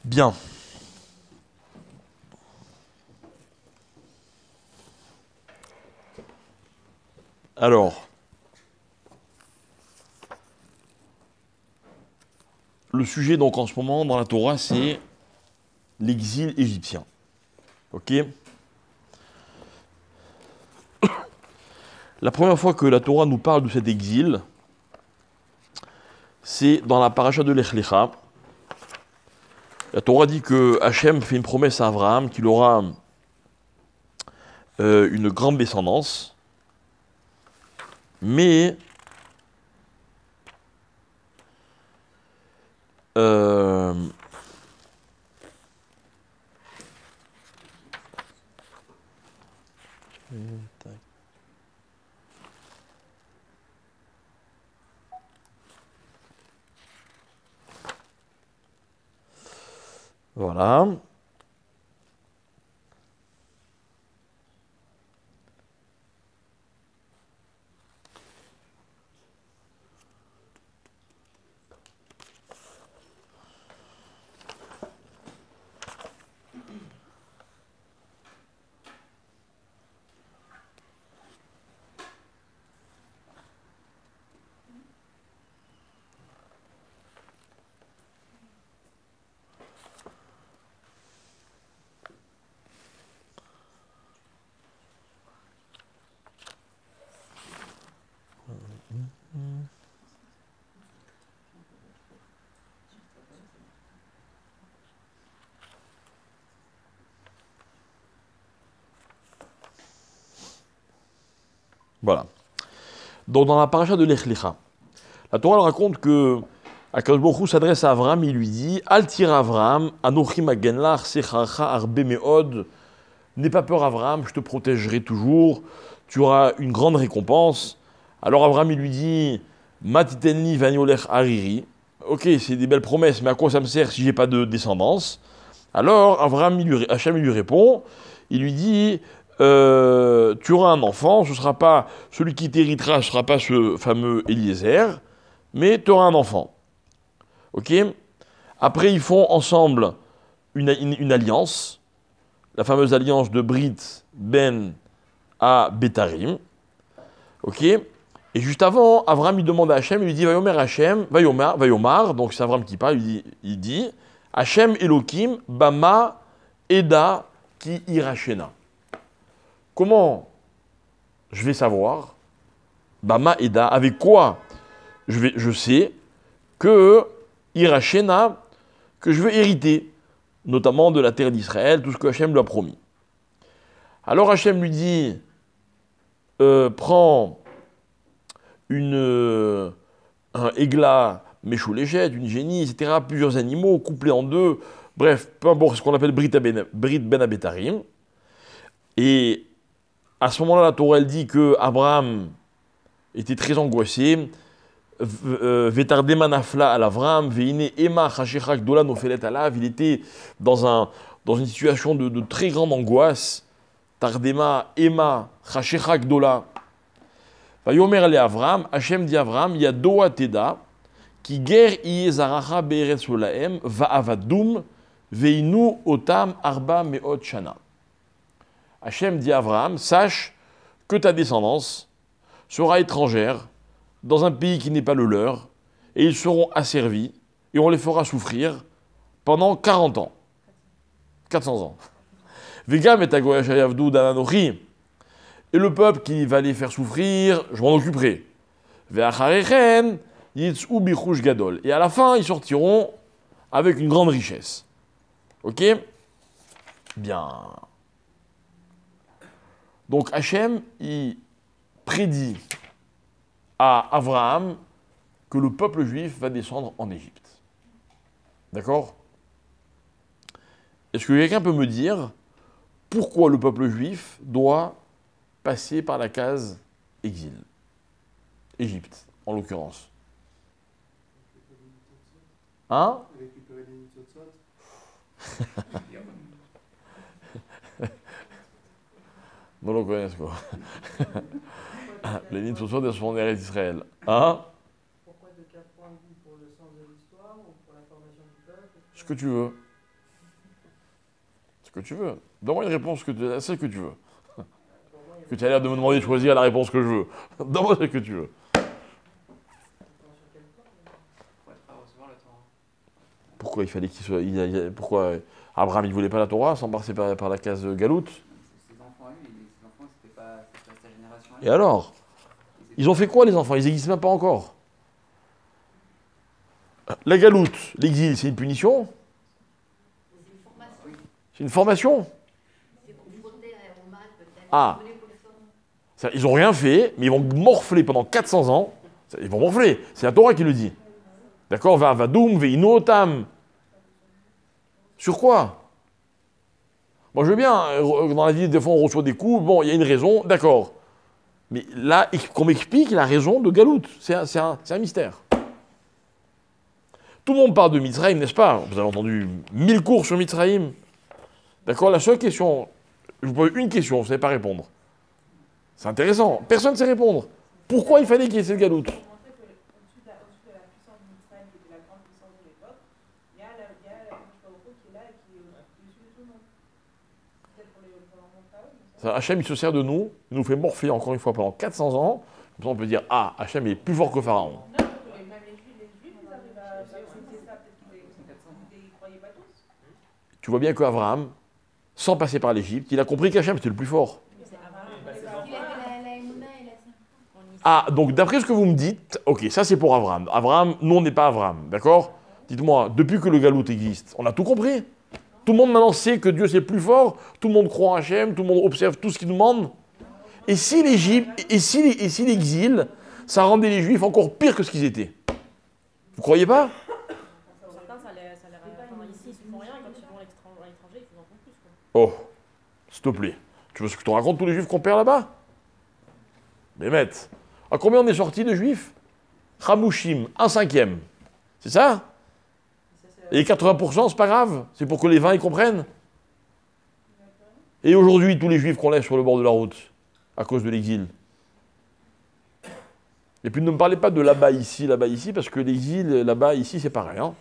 Bien. Alors, le sujet donc en ce moment dans la Torah, c'est l'exil égyptien. Ok? La première fois que la Torah nous parle de cet exil, c'est dans la paracha de Lech Lecha. La Torah dit que Hachem fait une promesse à Abraham qu'il aura une grande descendance, mais euh, voilà. Voilà. Donc dans la paracha de Lech Lecha, la Torah elle raconte que Akadosh Baruch Hu s'adresse à Abraham, il lui dit Al tira Abraham, Anochi magen lach sechacha arbe meod. N'aie pas peur, Abraham, je te protégerai toujours, tu auras une grande récompense. Alors Abraham, il lui dit Matitenli vaniolech hariri. Ok, c'est des belles promesses, mais à quoi ça me sert si j'ai pas de descendance? Alors Hachem il lui répond, il lui dit tu auras un enfant, ce sera pas celui qui t'héritera, ce sera pas ce fameux Eliezer, mais tu auras un enfant. Ok? Après, ils font ensemble une alliance, la fameuse alliance de Brit Ben à Bétarim. Ok? Et juste avant, Avram il demande à Hachem, il lui dit Vayomer Hachem, Vayomar, donc c'est Avram qui parle, il dit Hachem Elohim, Bama, Eda, Ki Irachena. Comment je vais savoir, Bama, Eda, avec quoi je sais que Irachena, que je veux hériter, notamment de la terre d'Israël, tout ce que Hachem lui a promis. Alors Hachem lui dit prends un égla méchouléget, une génie, etc., plusieurs animaux couplés en deux, bref, peu importe ce qu'on appelle Brit Ben Abetarim. Et à ce moment-là, la Torah elle dit que Abraham était très angoissé. Vetardema nafla al Avram, veine ema chashecha gdola nofelet alav. Il était dans une situation de très grande angoisse. Tardema ema chashecha gdola. Vayomer le Avram, Hachem dit Avram, il y a doa teda, qui guerre iezaracha be'eretz olaem, va'avadum, veinu otam arba meot shana. Hachem dit Avram, sache que ta descendance sera étrangère dans un pays qui n'est pas le leur, et ils seront asservis, et on les fera souffrir pendant 40 ans. 400 ans. Vegam et agoyashayavdu dananochi. Et le peuple qui va les faire souffrir, je m'en occuperai. Ve'acharechen yitz'u bichush gadol. Et à la fin, ils sortiront avec une grande richesse. Ok? Bien. Donc Hachem, il prédit à Abraham que le peuple juif va descendre en Égypte. D'accord? Est-ce que quelqu'un peut me dire pourquoi le peuple juif doit passer par la case exil? Égypte, en l'occurrence. Hein? Non, on connaît quoi. Les Nitzotzot, elles sont en Eretz d'Israël. Hein? Pourquoi de 4 points de vue pour le sens de l'histoire ou pour la formation du peuple? Ce que tu veux. Ce que tu veux. Donne-moi une réponse celle que tu veux. Que tu as l'air de me demander de choisir la réponse que je veux. Donne-moi celle que tu veux. Pourquoi il fallait qu'il soit... pourquoi Abraham, il voulait pas la Torah sans passer par la case galoute? Ses enfants à lui, ses enfants, c'était pas sa génération à lui. Et alors? Ils ont fait quoi, les enfants? Ils n'existent même pas encore. La galoute, l'exil, c'est une punition? C'est une formation? Ah. Ils n'ont rien fait, mais ils vont morfler pendant 400 ans. Ils vont morfler. C'est la Torah qui le dit. D'accord? Vadoum, veinotam. Sur quoi? Moi, je veux bien, dans la vie, des fois, on reçoit des coups. Bon, il y a une raison, d'accord. Mais là, qu'on m'explique la raison de galoute. C'est un mystère. Tout le monde parle de Mitzrayim, n'est-ce pas? Vous avez entendu 1000 cours sur Mitzrayim. D'accord? La seule question, je vous pose une question, vous ne savez pas répondre. C'est intéressant. Personne ne sait répondre. Pourquoi il fallait qu'il y ait cette galoute? Au-dessus de la puissance de Mitzrayim, qui était la grande puissance de l'époque, il y a la qui est là et qui est au-dessus de tout le monde. Peut-être pour leur montrer à eux. Hachem, il se sert de nous, il nous fait morfler encore une fois pendant 400 ans. Comme ça, on peut dire, ah, Hachem est plus fort que Pharaon. Non, même les Juifs, ils arrivent à accepter ça, peut-être qu'ils ne croyaient pas tous. Tu vois bien qu'Abraham, sans passer par l'Égypte, il a compris qu'Hachem était le plus fort. Ah, donc d'après ce que vous me dites, ok, ça c'est pour Abraham. Abraham, nous on n'est pas Abraham, d'accord? Dites-moi, depuis que le galoute existe, on a tout compris. Tout le monde maintenant sait que Dieu c'est plus fort, tout le monde croit en Hachem, tout le monde observe tout ce qu'il nous demande. Et si l'Égypte, et si l'exil, ça rendait les Juifs encore pire que ce qu'ils étaient? Vous croyez pas? Certains, ça les enfin, ici, ils ne font rien, et quand ils vont à l'étranger, ils en font plus. Quoi. Oh, s'il te plaît. Tu veux ce que je te raconte tous les Juifs qu'on perd là-bas? Mais mette. À combien on est sortis de Juifs? Hamouchim, 1/5. C'est ça? Et 80%, c'est pas grave. C'est pour que les 20 ils comprennent. Et aujourd'hui, tous les Juifs qu'on laisse sur le bord de la route, à cause de l'exil. Et puis ne me parlez pas de là-bas, ici, parce que l'exil, là-bas, ici, c'est pareil, hein,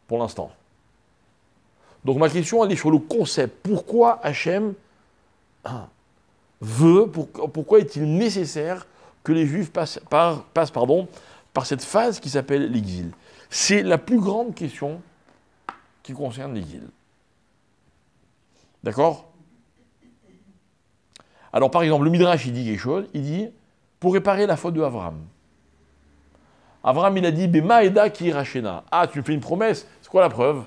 pour l'instant. Donc ma question, elle est sur le concept. Pourquoi Hachem pourquoi est-il nécessaire que les Juifs passent par cette phase qui s'appelle l'exil? C'est la plus grande question qui concerne l'exil. D'accord? Alors par exemple, le Midrash, il dit quelque chose, il dit, pour réparer la faute de Abraham. Abraham, il a dit, Bema Eda ki rachena. Ah, tu me fais une promesse, c'est quoi la preuve?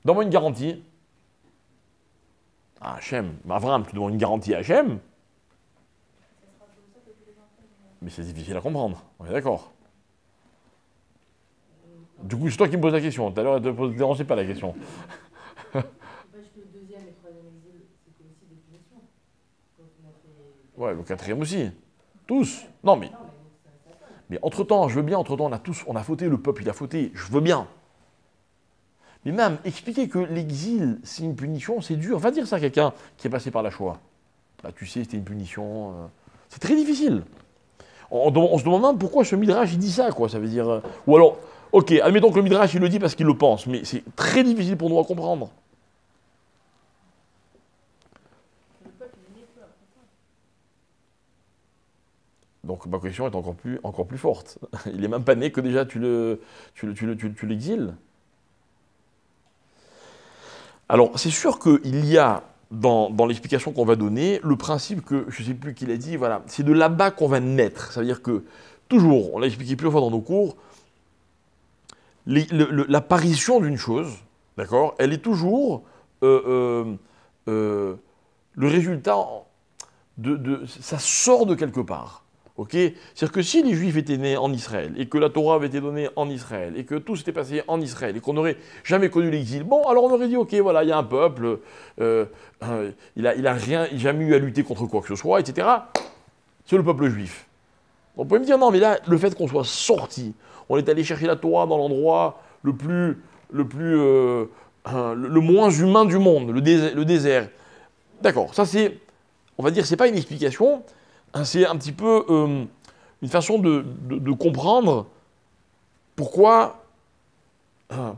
Donne-moi une garantie. Ah, Hachem, Abraham, tu demandes une garantie à Hachem? Mais c'est difficile à comprendre, on est d'accord. Du coup, c'est toi qui me poses la question. Tout à l'heure, elle ne te dérangeait pas la question. Le deuxième et troisième exil, c'était aussi des punitions. Ouais, le quatrième aussi. Tous. Non, mais entre-temps, je veux bien, entre-temps, on a fauté, le peuple, il a fauté. Je veux bien. Mais même, expliquer que l'exil, c'est une punition, c'est dur. Va dire ça à quelqu'un qui est passé par la Shoah. Bah, tu sais, c'était une punition. C'est très difficile. On se demande même pourquoi ce Midrash, il dit ça, quoi. Ça veut dire... Ou alors, ok, admettons que le Midrash, il le dit parce qu'il le pense, mais c'est très difficile pour nous à comprendre. Donc ma question est encore plus forte. Il n'est même pas né que déjà tu l'exiles. Alors c'est sûr qu'il y a dans l'explication qu'on va donner le principe que, je ne sais plus qui l'a dit, voilà, c'est de là-bas qu'on va naître. Ça veut dire que toujours, on l'a expliqué plusieurs fois dans nos cours, l'apparition d'une chose, d'accord, elle est toujours le résultat ça sort de quelque part. Okay, c'est-à-dire que si les Juifs étaient nés en Israël, et que la Torah avait été donnée en Israël, et que tout s'était passé en Israël, et qu'on n'aurait jamais connu l'exil, bon, alors on aurait dit, ok, voilà, il y a un peuple, il a jamais eu à lutter contre quoi que ce soit, etc. C'est le peuple juif. On peut me dire, non, mais là, le fait qu'on soit sorti, on est allé chercher la Torah dans l'endroit le moins humain du monde, le désert. D'accord, ça c'est, on va dire, c'est pas une explication. C'est un petit peu une façon de comprendre pourquoi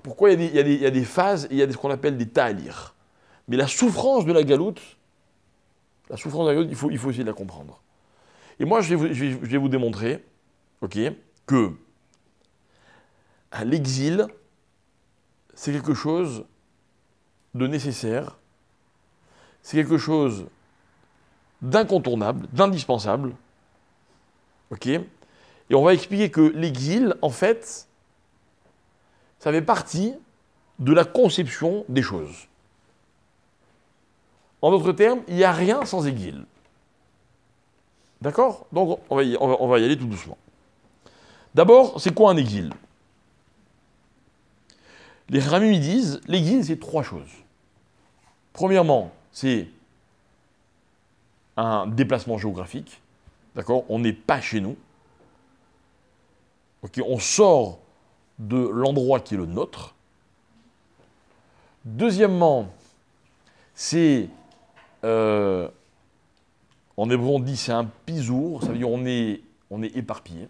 pourquoi il y a des phases et il y a ce qu'on appelle des ta'alir. Mais la souffrance de la galoute, il faut essayer de la comprendre. Et moi, je vais vous démontrer, ok, que l'exil, c'est quelque chose de nécessaire, c'est quelque chose d'incontournable, d'indispensable, ok. Et on va expliquer que l'exil, en fait, ça fait partie de la conception des choses. En d'autres termes, il n'y a rien sans exil. D'accord? Donc, on va y aller tout doucement. D'abord, c'est quoi un exil? Les Ramim, ils disent, l'exil, c'est trois choses. Premièrement, c'est un déplacement géographique. D'accord? On n'est pas chez nous. Ok, on sort de l'endroit qui est le nôtre. Deuxièmement, c'est, en hébreu on dit c'est un pisour, ça veut dire on est éparpillé.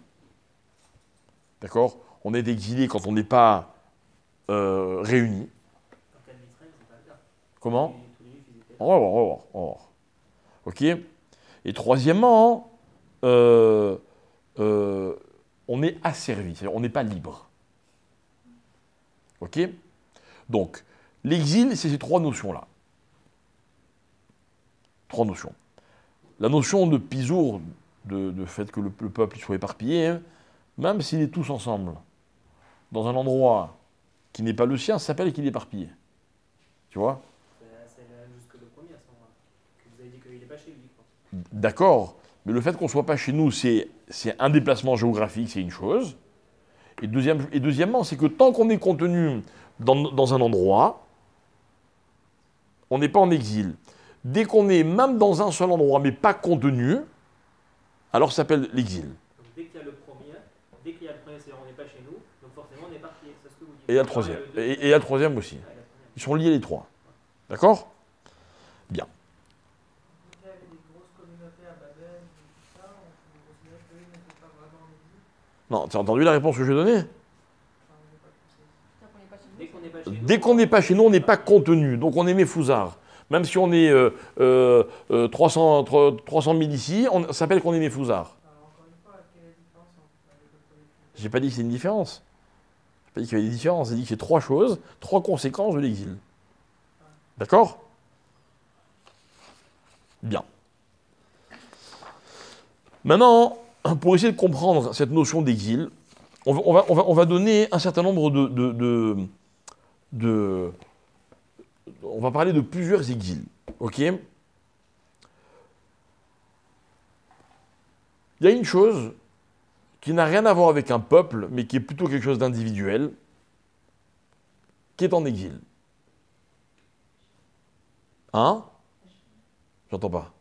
D'accord? On est exilé quand on n'est pas réunis. Comment? On va voir. Ok? Et troisièmement, on est asservi, c'est-à-dire on n'est pas libre. Ok? Donc, l'exil, c'est ces trois notions-là. Trois notions. La notion de pisour, de fait que le peuple soit éparpillé, hein, même s'il est tous ensemble, dans un endroit qui n'est pas le sien, ça s'appelle qu'il est éparpillé. Tu vois? C'est jusque le premier à ce moment-là. Que vous avez dit qu'il n'est pas chez lui. D'accord, mais le fait qu'on ne soit pas chez nous, c'est un déplacement géographique, c'est une chose. Et deuxièmement, c'est que tant qu'on est contenu dans un endroit, on n'est pas en exil. Dès qu'on est même dans un seul endroit, mais pas contenu, alors ça s'appelle l'exil. Donc dès qu'il y a le premier, c'est-à-dire on n'est pas chez nous, donc forcément on est parti. C'est ce que vous dites. Et il y a le troisième. Et il y a le troisième aussi. Ils sont liés les trois. D'accord? Bien. Il y avait des grosses communautés à Babel, tout ça, on considère qu'eux n'étaient pas vraiment en exil. Non, tu as entendu la réponse que j'ai donnée? Dès qu'on n'est pas chez nous, Dès qu'on n'est pas chez nous, on n'est pas contenu. Donc on est méfouzard. Même si on est 300 000 ici, ça s'appelle qu'on est méfouzard. Alors encore une fois, quelle est la différence entre les deux collectivités? J'ai pas dit que c'est une différence. J'ai pas dit qu'il y avait des différences. J'ai dit que c'est trois choses, trois conséquences de l'exil. D'accord? Bien. Maintenant, pour essayer de comprendre cette notion d'exil, on va donner un certain nombre on va parler de plusieurs exils. Ok? Il y a une chose qui n'a rien à voir avec un peuple, mais qui est plutôt quelque chose d'individuel, qui est en exil. Hein? J'entends pas.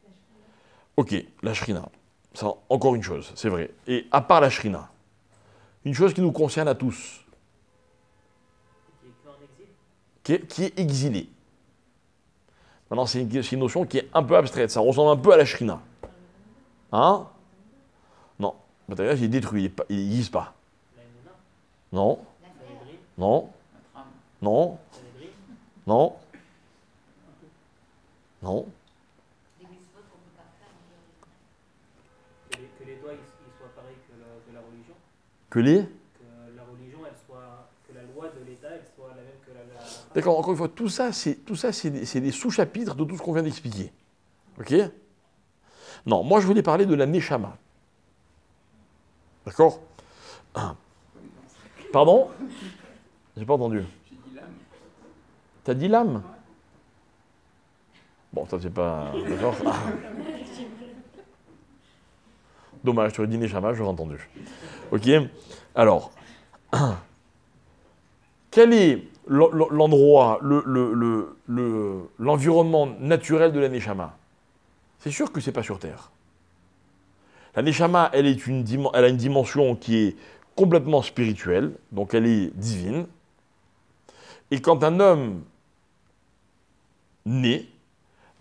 Ok, la shrina. C'est encore une chose, c'est vrai. Et à part la shrina, une chose qui nous concerne à tous, qui est qu'en exil. qui est exilé. Maintenant, c'est une notion qui est un peu abstraite, ça ressemble un peu à la shrina. Hein? Non, le matériel il est détruit, il n'existe pas. La Emouna, Non, la Hébrid, non, non, la Hébrid, non, non. que les doigts ils soient pareils que la religion, Que les... que la religion elle soit, que la loi de l'État elle soit la même que la. D'accord, encore une fois, tout ça, c'est des sous-chapitres de tout ce qu'on vient d'expliquer. Ok? Non, moi, je voulais parler de la Neshama. D'accord? Pardon? J'ai pas entendu. J'ai dit l'âme. T'as dit l'âme? Bon, ça, c'est pas... D'accord? Dommage, tu aurais dit Neshama, j'aurais entendu. Ok? Alors, quel est l'endroit, l'environnement naturel de la Neshama? C'est sûr que c'est pas sur Terre. La Neshama, elle a une dimension qui est complètement spirituelle, donc elle est divine. Et quand un homme naît,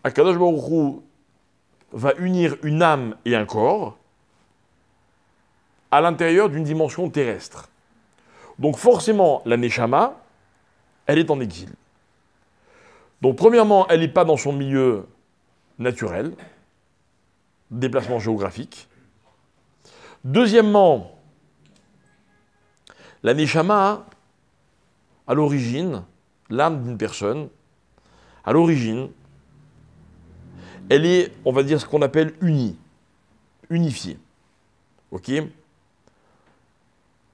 Akadosh Baruch Hu va unir une âme et un corps à l'intérieur d'une dimension terrestre. Donc forcément, la Neshama, elle est en exil. Donc, premièrement, elle n'est pas dans son milieu naturel, déplacement géographique. Deuxièmement, la neshama, à l'origine, l'âme d'une personne, à l'origine, elle est, on va dire, ce qu'on appelle unie, unifiée. Ok ?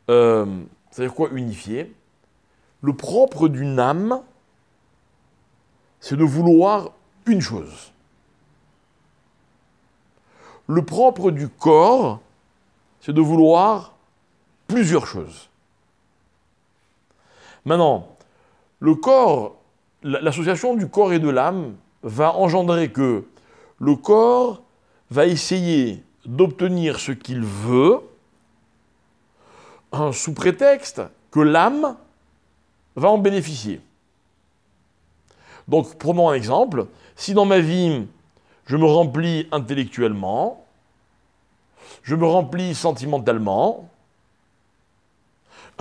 C'est-à-dire quoi, unifiée ? Le propre d'une âme, c'est de vouloir une chose. Le propre du corps, c'est de vouloir plusieurs choses. Maintenant, le corps, l'association du corps et de l'âme va engendrer que le corps va essayer d'obtenir ce qu'il veut sous prétexte que l'âme va en bénéficier. Donc, prenons un exemple. Si dans ma vie, je me remplis intellectuellement, je me remplis sentimentalement,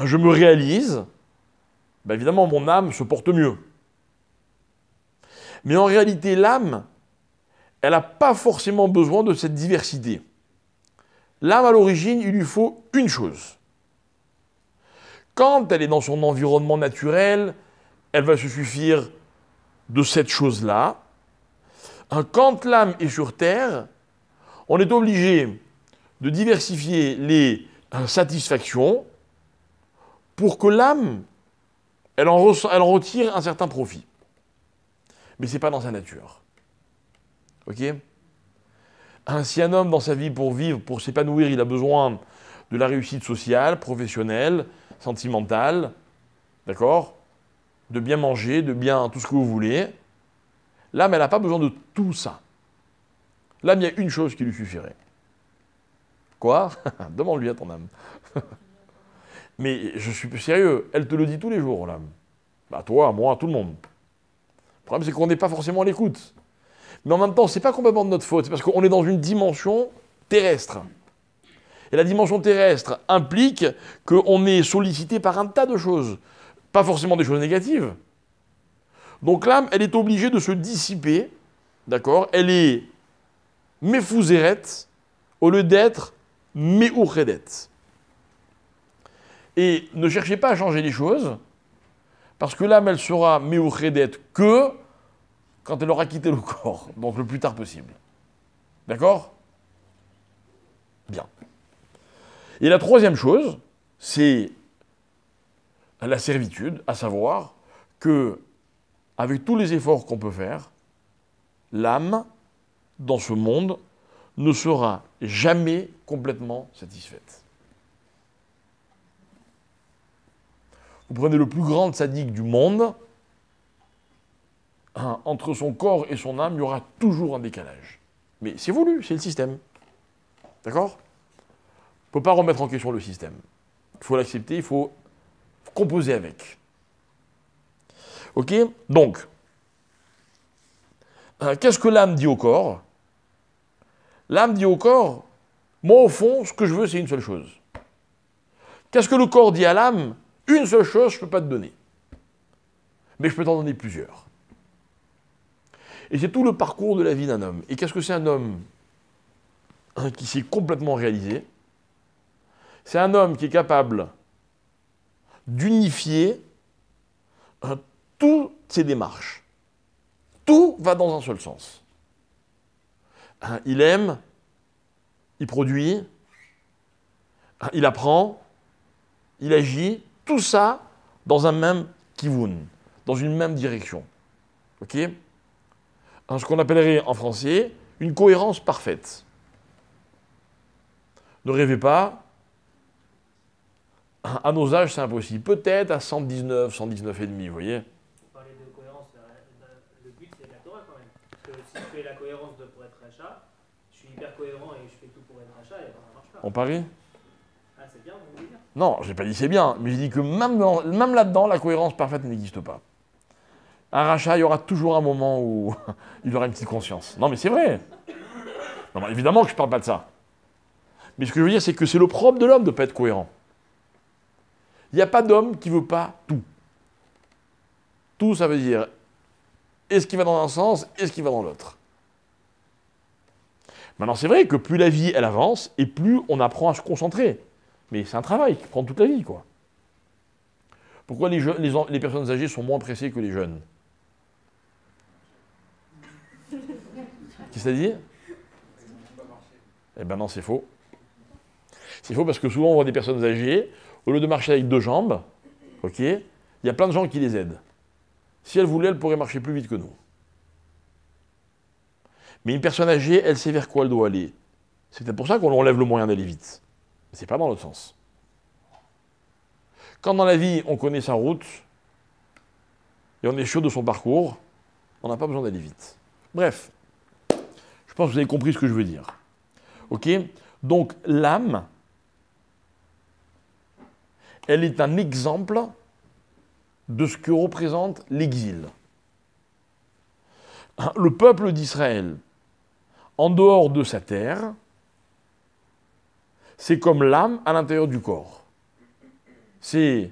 je me réalise, ben évidemment, mon âme se porte mieux. Mais en réalité, l'âme, elle n'a pas forcément besoin de cette diversité. L'âme, à l'origine, il lui faut une chose. Quand elle est dans son environnement naturel, elle va se suffire de cette chose-là. Quand l'âme est sur Terre, on est obligé de diversifier les satisfactions pour que l'âme, elle en retire un certain profit. Mais ce n'est pas dans sa nature. Ok ? Si un homme, dans sa vie, pour vivre, pour s'épanouir, il a besoin de la réussite sociale, professionnelle, sentimentale, d'accord ? De bien manger, de bien tout ce que vous voulez. L'âme, elle n'a pas besoin de tout ça. L'âme, il y a une chose qui lui suffirait. Quoi ? Demande-lui à ton âme. Mais je suis sérieux, elle te le dit tous les jours, l'âme. Bah toi, moi, tout le monde. Le problème, c'est qu'on n'est pas forcément à l'écoute. Mais en même temps, c'est pas complètement de notre faute, c'est parce qu'on est dans une dimension terrestre. Et la dimension terrestre implique qu'on est sollicité par un tas de choses. Pas forcément des choses négatives. Donc l'âme, elle est obligée de se dissiper, d'accord ? Elle est mefouzeret au lieu d'être meouchedet. Et ne cherchez pas à changer les choses, parce que l'âme, elle sera meouchedet que quand elle aura quitté le corps, donc le plus tard possible. D'accord ? Bien. Et la troisième chose, c'est la servitude, à savoir que, avec tous les efforts qu'on peut faire, l'âme, dans ce monde, ne sera jamais complètement satisfaite. Vous prenez le plus grand sadique du monde, entre son corps et son âme, il y aura toujours un décalage. Mais c'est voulu, c'est le système. D'accord ? On ne peut pas remettre en question le système. Il faut l'accepter, il faut composer avec. Ok ? Donc, qu'est-ce que l'âme dit au corps ? L'âme dit au corps, moi au fond, ce que je veux, c'est une seule chose. Qu'est-ce que le corps dit à l'âme ? Une seule chose, je ne peux pas te donner. Mais je peux t'en donner plusieurs. Et c'est tout le parcours de la vie d'un homme. Et qu'est-ce que c'est un homme qui s'est complètement réalisé ? C'est un homme qui est capable d'unifier toutes ses démarches. Tout va dans un seul sens. Il aime, il produit, il apprend, il agit, tout ça dans un même kivun, dans une même direction. Ok ? Ce qu'on appellerait en français une cohérence parfaite. Ne rêvez pas. À nos âges, c'est impossible. Peut-être à 119, 119 et demi, vous voyez. Vous parlez de cohérence, le but c'est de la Torah quand même. Parce que si je fais la cohérence pour être rachat, je suis hyper cohérent et je fais tout pour être rachat et ça ne marche pas. On parie ? Ah c'est bien, vous voulez dire ? Non, j'ai pas dit c'est bien, mais j'ai dit que même là-dedans, la cohérence parfaite n'existe pas. Un rachat, il y aura toujours un moment où il aura une petite conscience. Non, mais c'est vrai. Non, évidemment que je ne parle pas de ça. Mais ce que je veux dire, c'est que c'est le propre de l'homme de ne pas être cohérent. Il n'y a pas d'homme qui ne veut pas tout. Tout, ça veut dire est-ce qu'il va dans un sens, est-ce qu'il va dans l'autre. Maintenant, c'est vrai que plus la vie, elle avance, et plus on apprend à se concentrer. Mais c'est un travail qui prend toute la vie, quoi. Pourquoi les personnes âgées sont moins pressées que les jeunes? Qu'est-ce que ça dit? Eh ben non, c'est faux. C'est faux parce que souvent on voit des personnes âgées, au lieu de marcher avec 2 jambes, ok, il y a plein de gens qui les aident. Si elle voulait, elle pourrait marcher plus vite que nous. Mais une personne âgée, elle sait vers quoi elle doit aller. C'est peut-être pour ça qu'on enlève le moyen d'aller vite. Mais c'est pas dans l'autre sens. Quand dans la vie, on connaît sa route, et on est sûr de son parcours, on n'a pas besoin d'aller vite. Bref, je pense que vous avez compris ce que je veux dire. Ok? Donc, l'âme, elle est un exemple de ce que représente l'exil. Le peuple d'Israël, en dehors de sa terre, c'est comme l'âme à l'intérieur du corps. C'est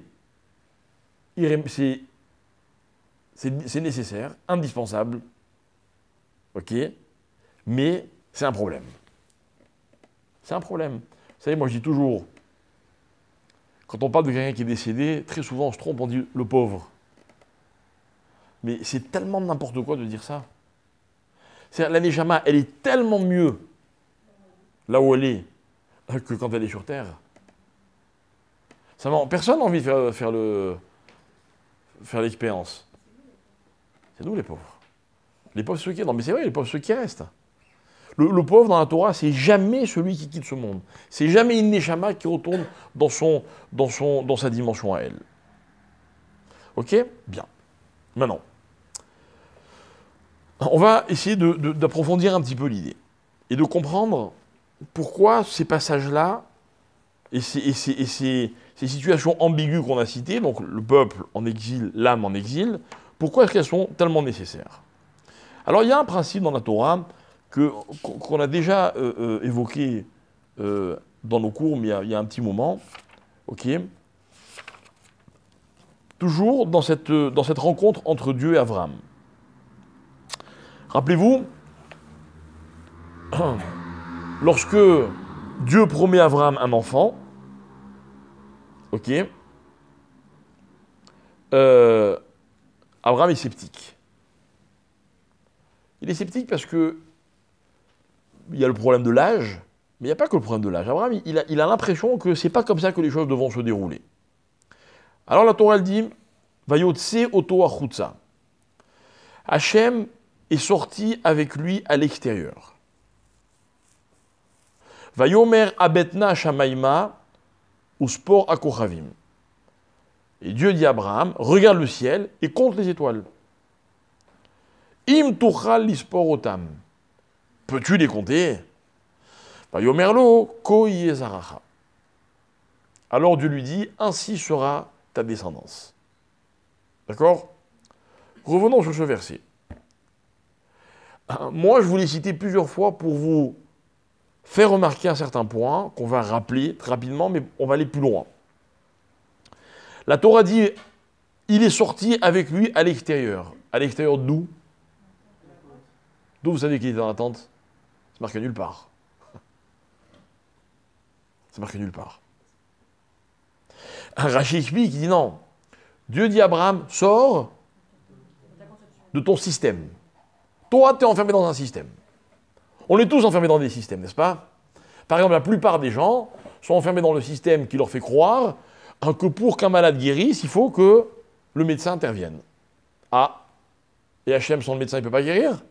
nécessaire, indispensable, ok, mais c'est un problème. C'est un problème. Vous savez, moi je dis toujours, quand on parle de quelqu'un qui est décédé, très souvent on se trompe, on dit le pauvre. Mais c'est tellement n'importe quoi de dire ça. C'est-à-dire, la Neshama, elle est tellement mieux là où elle est que quand elle est sur Terre. Personne n'a envie de faire l'expérience. C'est nous les pauvres. Les pauvres, ceux qui... Non mais c'est vrai, les pauvres, ceux qui restent. Le pauvre dans la Torah, c'est jamais celui qui quitte ce monde. C'est jamais une Neshama qui retourne dans sa dimension à elle. Ok? Bien. Maintenant, on va essayer d'approfondir un petit peu l'idée et de comprendre pourquoi ces passages-là et ces situations ambiguës qu'on a citées, donc le peuple en exil, l'âme en exil, pourquoi est-ce qu'elles sont tellement nécessaires? Alors il y a un principe dans la Torah qu'on a déjà évoqué dans nos cours, mais il y a un petit moment, ok? Toujours dans cette rencontre entre Dieu et Abraham. Rappelez-vous, lorsque Dieu promet à Abraham un enfant, ok, Abraham est sceptique. Il est sceptique parce que il y a le problème de l'âge, mais il n'y a pas que le problème de l'âge. Abraham, il a l'impression que c'est pas comme ça que les choses devront se dérouler. Alors la Torah elle dit, Vayotse oto achutza. Hachem est sorti avec lui à l'extérieur. Vayomer abetna shamayma uspor akochavim. Et Dieu dit à Abraham, regarde le ciel et compte les étoiles. Im tuchal lispor otam. Peux-tu les compter? Vayomerlo ko yezaracha. Alors Dieu lui dit, ainsi sera ta descendance. D'accord? Revenons sur ce verset. Moi, je vous l'ai cité plusieurs fois pour vous faire remarquer un certain point qu'on va rappeler très rapidement, mais on va aller plus loin. La Torah dit, il est sorti avec lui à l'extérieur. À l'extérieur d'où? D'où vous savez qu'il était dans la tente? C'est marqué nulle part. C'est marqué nulle part. Rachid explique, il dit non. Dieu dit à Abraham, sors de ton système. Toi, tu es enfermé dans un système. On est tous enfermés dans des systèmes, n'est-ce pas? Par exemple, la plupart des gens sont enfermés dans le système qui leur fait croire que pour qu'un malade guérisse, il faut que le médecin intervienne. Ah, et Hachem, sans le médecin, il ne peut pas guérir?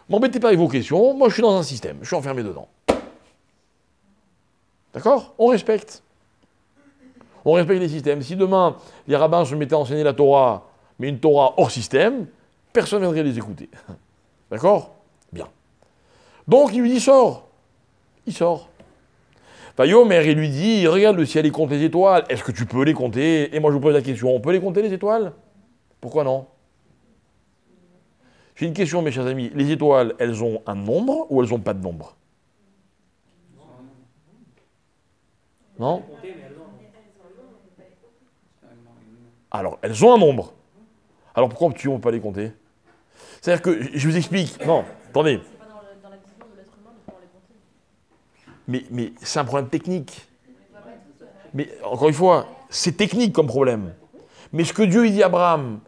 M'embêtez pas avec vos questions, moi je suis dans un système, je suis enfermé dedans. D'accord? On respecte. On respecte les systèmes. Si demain, les rabbins se mettaient à enseigner la Torah, mais une Torah hors système, personne ne viendrait les écouter. D'accord? Bien. Donc, il lui dit, sors. Il sort. Vayomer, il lui dit, regarde le ciel, il compte les étoiles. Est-ce que tu peux les compter? Et moi, je vous pose la question, on peut les compter, les étoiles? Pourquoi non? J'ai une question, mes chers amis. Les étoiles, elles ont un nombre ou elles n'ont pas de nombre? Non? Alors, elles ont un nombre. Alors pourquoi on ne peut pas les compter? C'est-à-dire que, je vous explique, non, attendez, C'est pas dans la vision de l'être humain de pouvoir les compter. mais c'est un problème technique. Mais encore une fois, c'est technique comme problème. Mais ce que Dieu il dit à Abraham,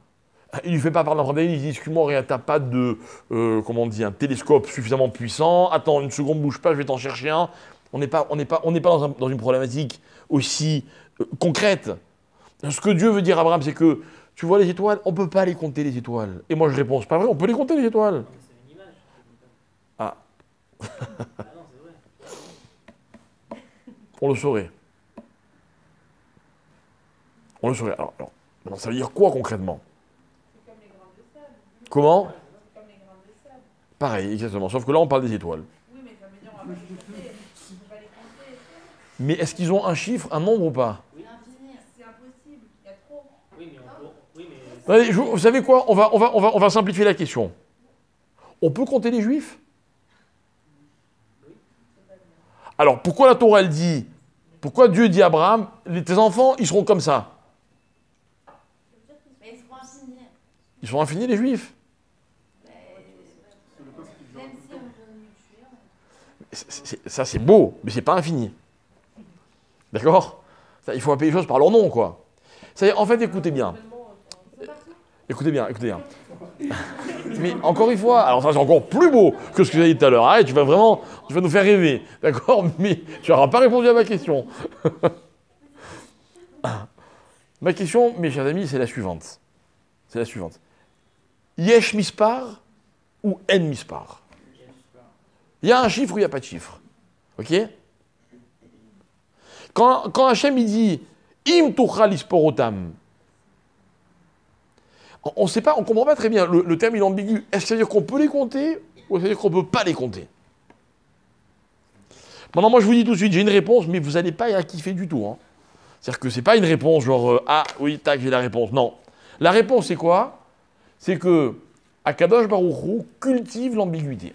il ne lui fait pas part d'un problème, il dit, excuse-moi, regarde, t'as pas de, comment on dit, un télescope suffisamment puissant, attends une seconde, bouge pas, je vais t'en chercher un. On n'est pas dans une problématique aussi concrète. Ce que Dieu veut dire à Abraham, c'est que, tu vois les étoiles, on ne peut pas les compter les étoiles. Et moi je réponds, c'est pas vrai, on peut les compter les étoiles. Non, mais c'est une image. Ah. Ah non, c'est vrai. On le saurait. On le saurait. Alors, maintenant, ça veut dire quoi concrètement? C'est comme les grains de sable. Comment? C'est comme les grains de sable. Pareil, exactement. Sauf que là, on parle des étoiles. Oui, mais ça veut dire on va pas les compter. On ne peut pas les compter. Mais est-ce qu'ils ont un chiffre, un nombre ou pas? C'est impossible. Il y a trop. Oui, mais on peut. Oui, mais. Allez, vous savez quoi? On va simplifier la question. On peut compter les juifs? Alors, pourquoi la Torah, elle dit, pourquoi Dieu dit à Abraham, tes enfants, ils seront comme ça? Mais ils seront infinis. Ils sont infinis, les juifs. Même si on veut nous tuer. Ça, c'est beau, mais c'est pas infini. D'accord? Il faut appeler les choses par leur nom, quoi. En fait, écoutez bien. Écoutez bien. Mais encore une fois, alors ça c'est encore plus beau que ce que j'ai dit tout à l'heure. Arrête, tu vas nous faire rêver. D'accord? Mais tu n'auras pas répondu à ma question. Ma question, mes chers amis, c'est la suivante. Yesh mispar ou en mispar? Il y a un chiffre ou il n'y a pas de chiffre? Ok? Quand Hachem il dit Im tuchal isporotam, on ne comprend pas très bien. Le terme il est ambigu. Est-ce que ça veut dire qu'on peut les compter ou ça veut dire qu'on ne peut pas les compter? Maintenant, moi je vous dis tout de suite, j'ai une réponse, mais vous n'allez pas y kiffer du tout. Hein. C'est-à-dire que ce n'est pas une réponse genre ah oui, tac, j'ai la réponse. Non. La réponse c'est quoi? C'est que Akadosh Baruch Hu cultive l'ambiguïté.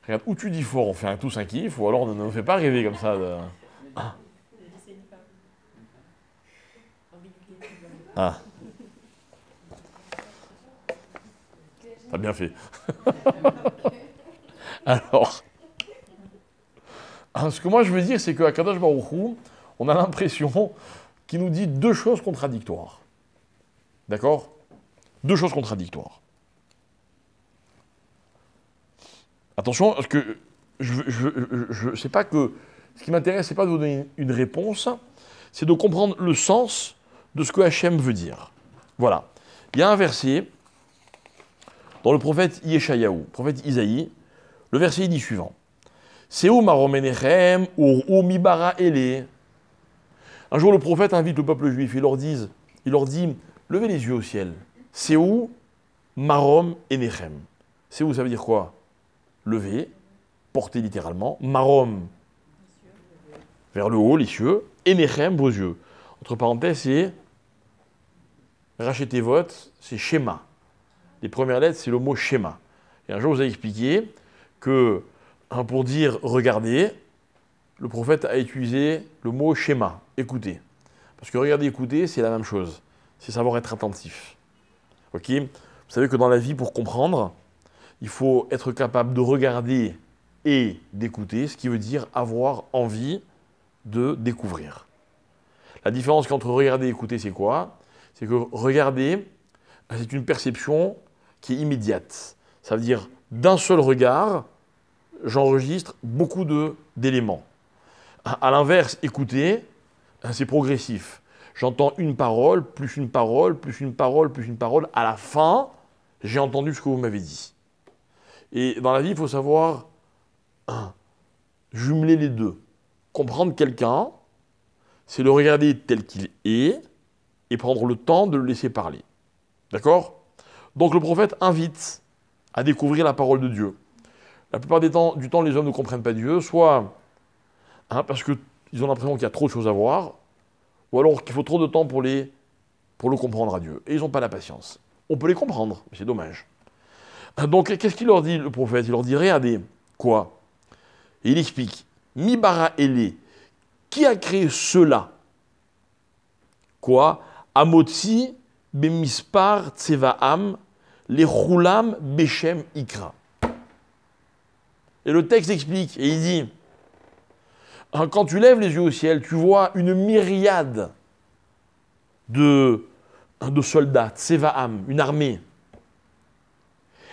Regarde, ou tu dis fort, on fait tous un kiff, ou alors on ne nous fait pas rêver comme ça. Ah. T'as bien fait. Alors, ce que moi je veux dire, c'est qu'à Kadosh Baruch Hu, on a l'impression qu'il nous dit deux choses contradictoires. D'accord? Deux choses contradictoires. Attention, parce que je sais pas que ce qui m'intéresse, c'est pas de vous donner une réponse, c'est de comprendre le sens de ce que Hachem veut dire. Voilà. Il y a un verset dans le prophète Yeshayahu, prophète Isaïe, le verset dit suivant. Seu maromenechem ou mibara ele. Un jour, le prophète invite le peuple juif, il leur dit, levez les yeux au ciel. Seu marom enechem. Seu, ça veut dire quoi? Lever, porter littéralement. Marom, vers le haut, les cieux. Enechem, vos yeux. Entre parenthèses, c'est rachetez vote, c'est schéma. Les premières lettres, c'est le mot schéma. Et un jour, je vous ai expliqué que, pour dire regardez, le prophète a utilisé le mot schéma, écoutez. Parce que regarder, écouter, c'est la même chose. C'est savoir être attentif. Ok? Vous savez que dans la vie, pour comprendre, il faut être capable de regarder et d'écouter, ce qui veut dire avoir envie de découvrir. La différence entre regarder et écouter, c'est quoi? C'est que regarder, c'est une perception qui est immédiate. Ça veut dire, d'un seul regard, j'enregistre beaucoup d'éléments. À l'inverse, écouter, c'est progressif. J'entends une parole, plus une parole, plus une parole, plus une parole. À la fin, j'ai entendu ce que vous m'avez dit. Et dans la vie, il faut savoir jumeler les deux. Comprendre quelqu'un, c'est le regarder tel qu'il est et prendre le temps de le laisser parler. D'accord? Donc le prophète invite à découvrir la parole de Dieu. La plupart du temps, les hommes ne comprennent pas Dieu, soit parce qu'ils ont l'impression qu'il y a trop de choses à voir, ou alors qu'il faut trop de temps pour le comprendre à Dieu. Et ils n'ont pas la patience. On peut les comprendre, mais c'est dommage. Donc qu'est-ce qu'il leur dit, le prophète? Il leur dit, regardez, quoi? Et il explique, Mi bara ele. Qui a créé cela? Quoi? Amotzi bemispar tsevaam les roulam bechem ikra. Et le texte explique, et il dit, quand tu lèves les yeux au ciel, tu vois une myriade de soldats, tsevaam, une armée.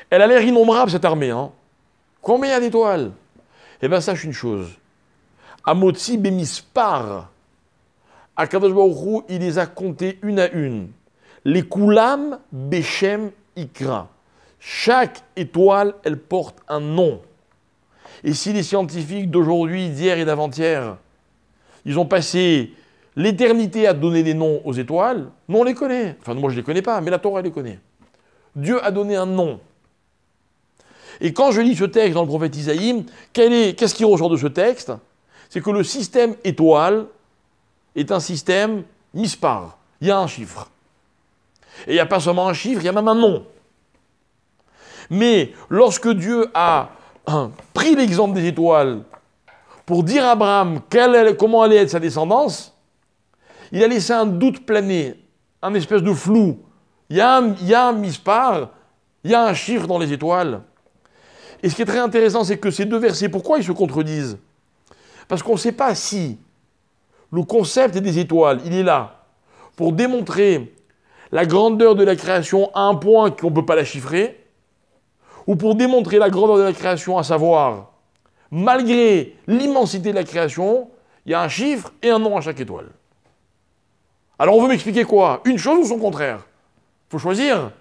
Elle a l'air innombrable, cette armée. Hein. Combien il y a d'étoiles? Eh bien, sache une chose. Amotzi bemispar. Akadosh Baruch Hu, il les a comptés une à une. Les kulam bechem ikra. Chaque étoile, elle porte un nom. Et si les scientifiques d'aujourd'hui, d'hier et d'avant-hier, ils ont passé l'éternité à donner des noms aux étoiles, nous on les connaît. Enfin, moi je ne les connais pas, mais la Torah elle les connaît. Dieu a donné un nom. Et quand je lis ce texte dans le prophète Isaïe, qu'est-ce qui ressort de ce texte? C'est que le système étoile est un système mispar. Il y a un chiffre. Et il n'y a pas seulement un chiffre, il y a même un nom. Mais lorsque Dieu a pris l'exemple des étoiles pour dire à Abraham comment allait être sa descendance, il a laissé un doute planer, un espèce de flou. Il y a un mispar, il y a un chiffre dans les étoiles. Et ce qui est très intéressant, c'est que ces deux versets, pourquoi ils se contredisent? Parce qu'on ne sait pas si le concept des étoiles, il est là pour démontrer la grandeur de la création à un point qu'on ne peut pas la chiffrer, ou pour démontrer la grandeur de la création, à savoir, malgré l'immensité de la création, il y a un chiffre et un nom à chaque étoile. Alors on veut m'expliquer quoi? Une chose ou son contraire? Il faut choisir.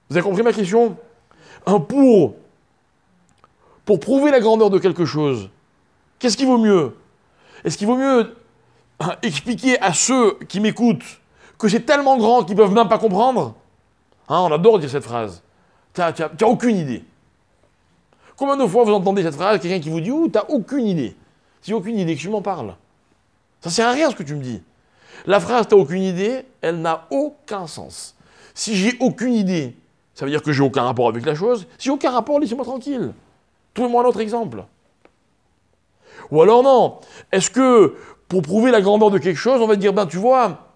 Vous avez compris ma question? Pour prouver la grandeur de quelque chose, qu'est-ce qui vaut mieux? Est-ce qu'il vaut mieux expliquer à ceux qui m'écoutent que c'est tellement grand qu'ils ne peuvent même pas comprendre? On adore dire cette phrase. Tu n'as aucune idée. Combien de fois vous entendez cette phrase, quelqu'un qui vous dit « Ouh, tu n'as aucune idée ». Si j'ai aucune idée, que tu m'en parles. Ça ne sert à rien ce que tu me dis. La phrase « tu n'as aucune idée », elle n'a aucun sens. Si j'ai aucune idée, ça veut dire que j'ai aucun rapport avec la chose. Si j'ai aucun rapport, laissez-moi tranquille. Trouvez-moi un autre exemple. Ou alors non. Est-ce que, pour prouver la grandeur de quelque chose, on va dire, ben tu vois,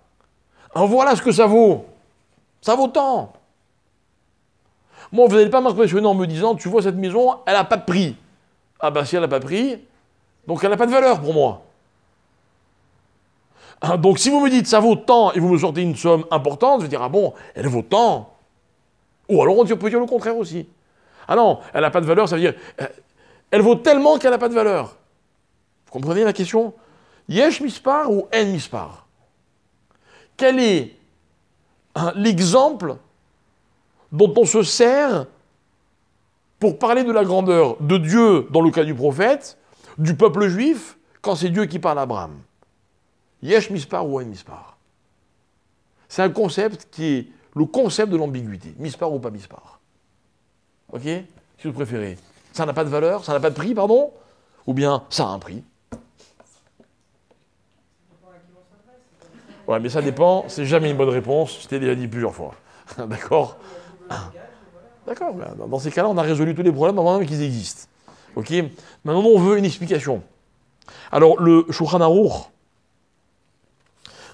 voilà ce que ça vaut. Ça vaut tant. Moi, vous n'allez pas m'impressionner en me disant, tu vois, cette maison, elle n'a pas de prix. Ah ben si elle n'a pas de prix, donc elle n'a pas de valeur pour moi. Donc si vous me dites, ça vaut tant, et vous me sortez une somme importante, je vais dire, ah bon, elle vaut tant. Ou alors on peut dire le contraire aussi. Ah non, elle n'a pas de valeur, ça veut dire, elle vaut tellement qu'elle n'a pas de valeur. Vous comprenez la question? Yesh mispar ou en mispar? Quel est l'exemple dont on se sert pour parler de la grandeur de Dieu dans le cas du prophète, du peuple juif, quand c'est Dieu qui parle à Abraham? Yesh mispar ou en mispar? C'est un concept qui est le concept de l'ambiguïté. Mispar ou pas mispar? Ok? Si vous préférez. Ça n'a pas de valeur, ça n'a pas de prix, pardon? Ou bien ça a un prix? Ouais, mais ça dépend, c'est jamais une bonne réponse, je t'ai déjà dit plusieurs fois. D'accord? D'accord, dans ces cas-là, on a résolu tous les problèmes avant même qu'ils existent. Ok? Maintenant, on veut une explication. Alors, le Shulchan Aruch,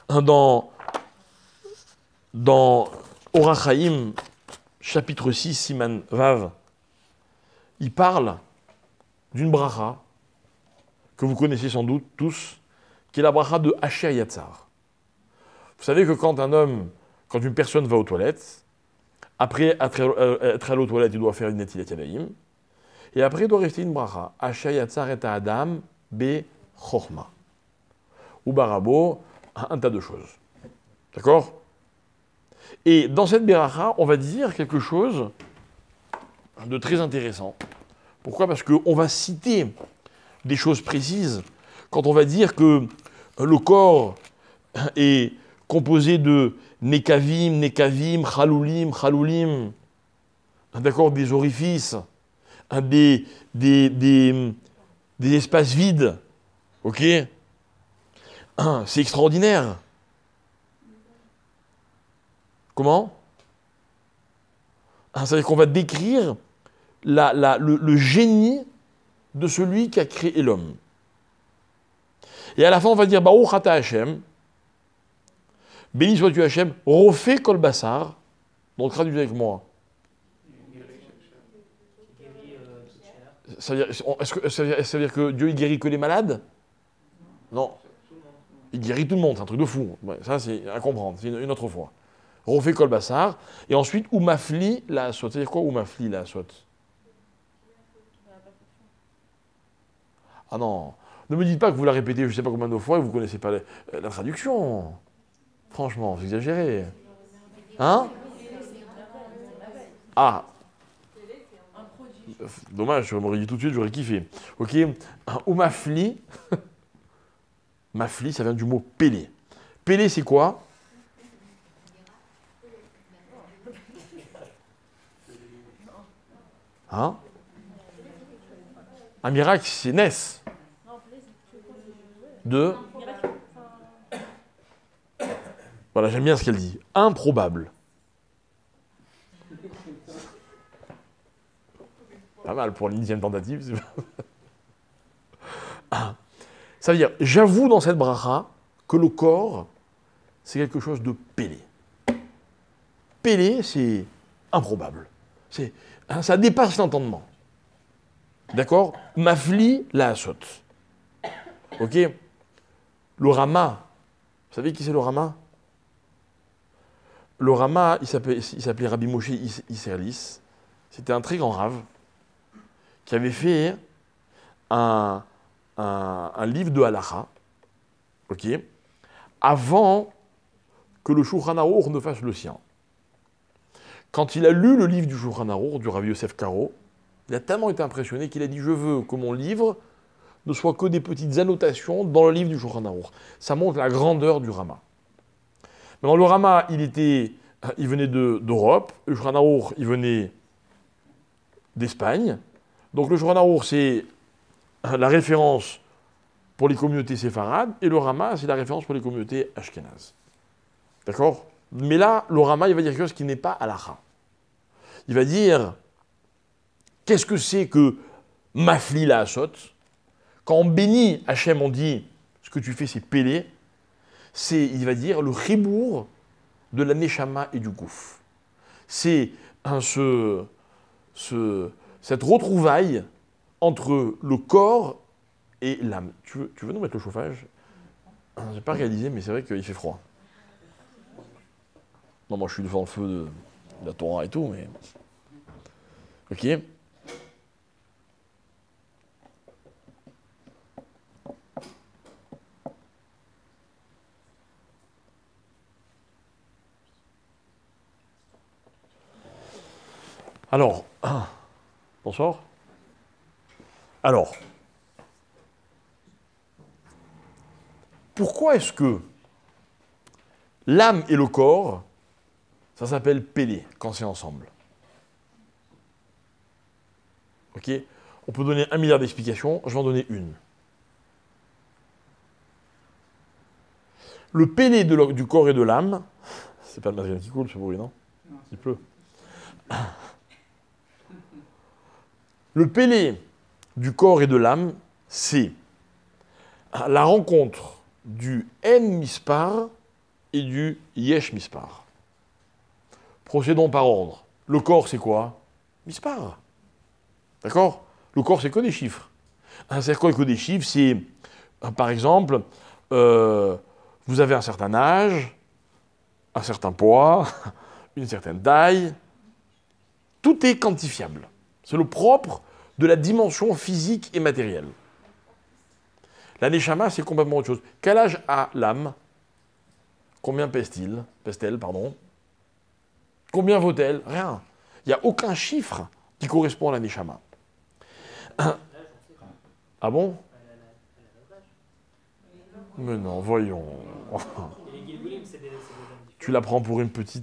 dans Orach Chaim, chapitre 6, Siman Vav, il parle d'une bracha que vous connaissez sans doute tous, qui est la bracha de Asher Yatzar. Vous savez que quand une personne va aux toilettes, après être allé aux toilettes, il doit faire une netilat yadayim, et après il doit rester une bracha. Asher Yatzar et Adam be chochma. Ou barabo, un tas de choses. D'accord? Et dans cette bracha, on va dire quelque chose de très intéressant. Pourquoi? Parce qu'on va citer des choses précises quand on va dire que le corps est composé de nekavim, chaloulim, d'accord, des orifices, des espaces vides, ok? C'est extraordinaire. Comment? Ça veut dire qu'on va décrire le génie de celui qui a créé l'homme. Et à la fin, on va dire Baruch ata Hashem, béni sois-tu Hashem, refais kol basar. Donc traduisez avec moi. Ça veut dire que Dieu il guérit que les malades? Non. Il guérit tout le monde, c'est un truc de fou. Ouais, ça, c'est à comprendre, c'est une autre fois. Refait kol basar. Et ensuite, ou mafli la asot. C'est-à-dire quoi, ou mafli la asot? Ah non. Ne me dites pas que vous la répétez je ne sais pas combien de fois et vous ne connaissez pas la traduction. Franchement, vous exagérez. Hein? Ah. Dommage, je m'aurais dit tout de suite, j'aurais kiffé. Ok. Ou mafli. Mafli, ça vient du mot pélé. Pélé, c'est quoi? Hein? Un miracle, c'est Ness. De. Voilà, j'aime bien ce qu'elle dit. Improbable. Pas mal pour l'unième tentative. Ça veut dire, j'avoue dans cette bracha que le corps, c'est quelque chose de pélé. Pélé, c'est improbable. Ça dépasse l'entendement. D'accord? Mafli la asot. Ok? Le Rama, vous savez qui c'est le Rama? Le Rama, il s'appelait Rabbi Moshe Isserlis. C'était un très grand rave qui avait fait un livre de halacha, ok, avant que le Shulchan Aruch ne fasse le sien. Quand il a lu le livre du Shulchan Aruch, du Rabbi Yosef Karo, il a tellement été impressionné qu'il a dit « Je veux que mon livre ne soit que des petites annotations dans le livre du Shulchan Aruch. » Ça montre la grandeur du Rama. Maintenant, le Rama, il venait d'Europe, le Shulchan Aruch, il venait d'Espagne. Donc le Shulchan Aruch, c'est la référence pour les communautés séfarades, et le Rama, c'est la référence pour les communautés ashkénazes. D'accord? Mais là, le Rama, il va dire quelque chose qui n'est pas halakha. Il va dire, qu'est-ce que c'est que mafli la asot? Quand on bénit Hachem, on dit, ce que tu fais, c'est pélé. Il va dire, le chibour de la neshama et du gouf. C'est cette retrouvaille entre le corps et l'âme. Tu veux nous mettre le chauffage? Je n'ai pas réalisé, mais c'est vrai qu'il fait froid. Non, moi je suis devant le feu de la Torah et tout, mais... Ok. Alors, bonsoir. Alors, pourquoi est-ce que l'âme et le corps, ça s'appelle pélé quand c'est ensemble? Ok? On peut donner 1 milliard d'explications, je vais en donner une. Le pélé du corps et de l'âme, c'est pas le matériel qui coule, ce bruit, non? Il pleut. Le pélé du corps et de l'âme, c'est la rencontre du En Mispar et du Yesh Mispar. Procédons par ordre. Le corps, c'est quoi? Mispar. D'accord? Le corps, c'est que des chiffres. C'est quoi que des chiffres? C'est, par exemple, vous avez un certain âge, un certain poids, une certaine taille. Tout est quantifiable. C'est le propre de la dimension physique et matérielle. La neshama, c'est complètement autre chose. Quel âge a l'âme? Combien pèse-t-elle, pardon? Combien vaut-elle? Rien. Il n'y a aucun chiffre qui correspond à la neshama. Ah bon? Mais non, voyons. Tu la prends pour un petit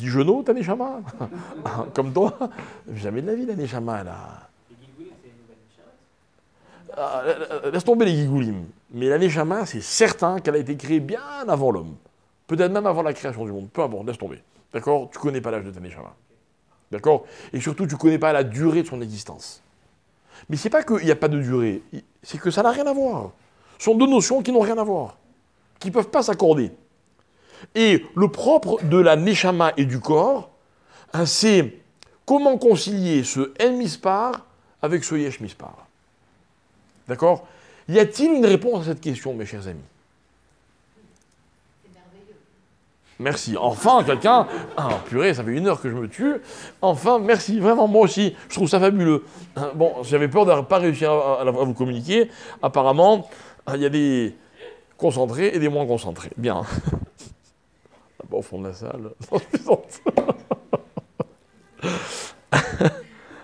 genou, ta neshama? Comme toi? Jamais de la vie, la neshama, elle a... Laisse tomber les gigoulim. Mais la neshama, c'est certain qu'elle a été créée bien avant l'homme. Peut-être même avant la création du monde. Peu importe, laisse tomber. D'accord? Tu connais pas l'âge de ta neshama. D'accord? Et surtout, tu ne connais pas la durée de son existence. Mais c'est pas qu'il n'y a pas de durée, c'est que ça n'a rien à voir. Ce sont deux notions qui n'ont rien à voir, qui ne peuvent pas s'accorder. Et le propre de la neshama et du corps, hein, c'est comment concilier ce en mispar avec ce yesh mispar. D'accord? Y a-t-il une réponse à cette question, mes chers amis? C'est merveilleux. Merci. Enfin, quelqu'un... Ah, purée, ça fait 1 heure que je me tue. Enfin, merci. Vraiment, moi aussi, je trouve ça fabuleux. Bon, j'avais peur de ne pas réussir à vous communiquer. Apparemment, il y a des concentrés et des moins concentrés. Bien. Là-bas, au fond de la salle. Non, je plaisante.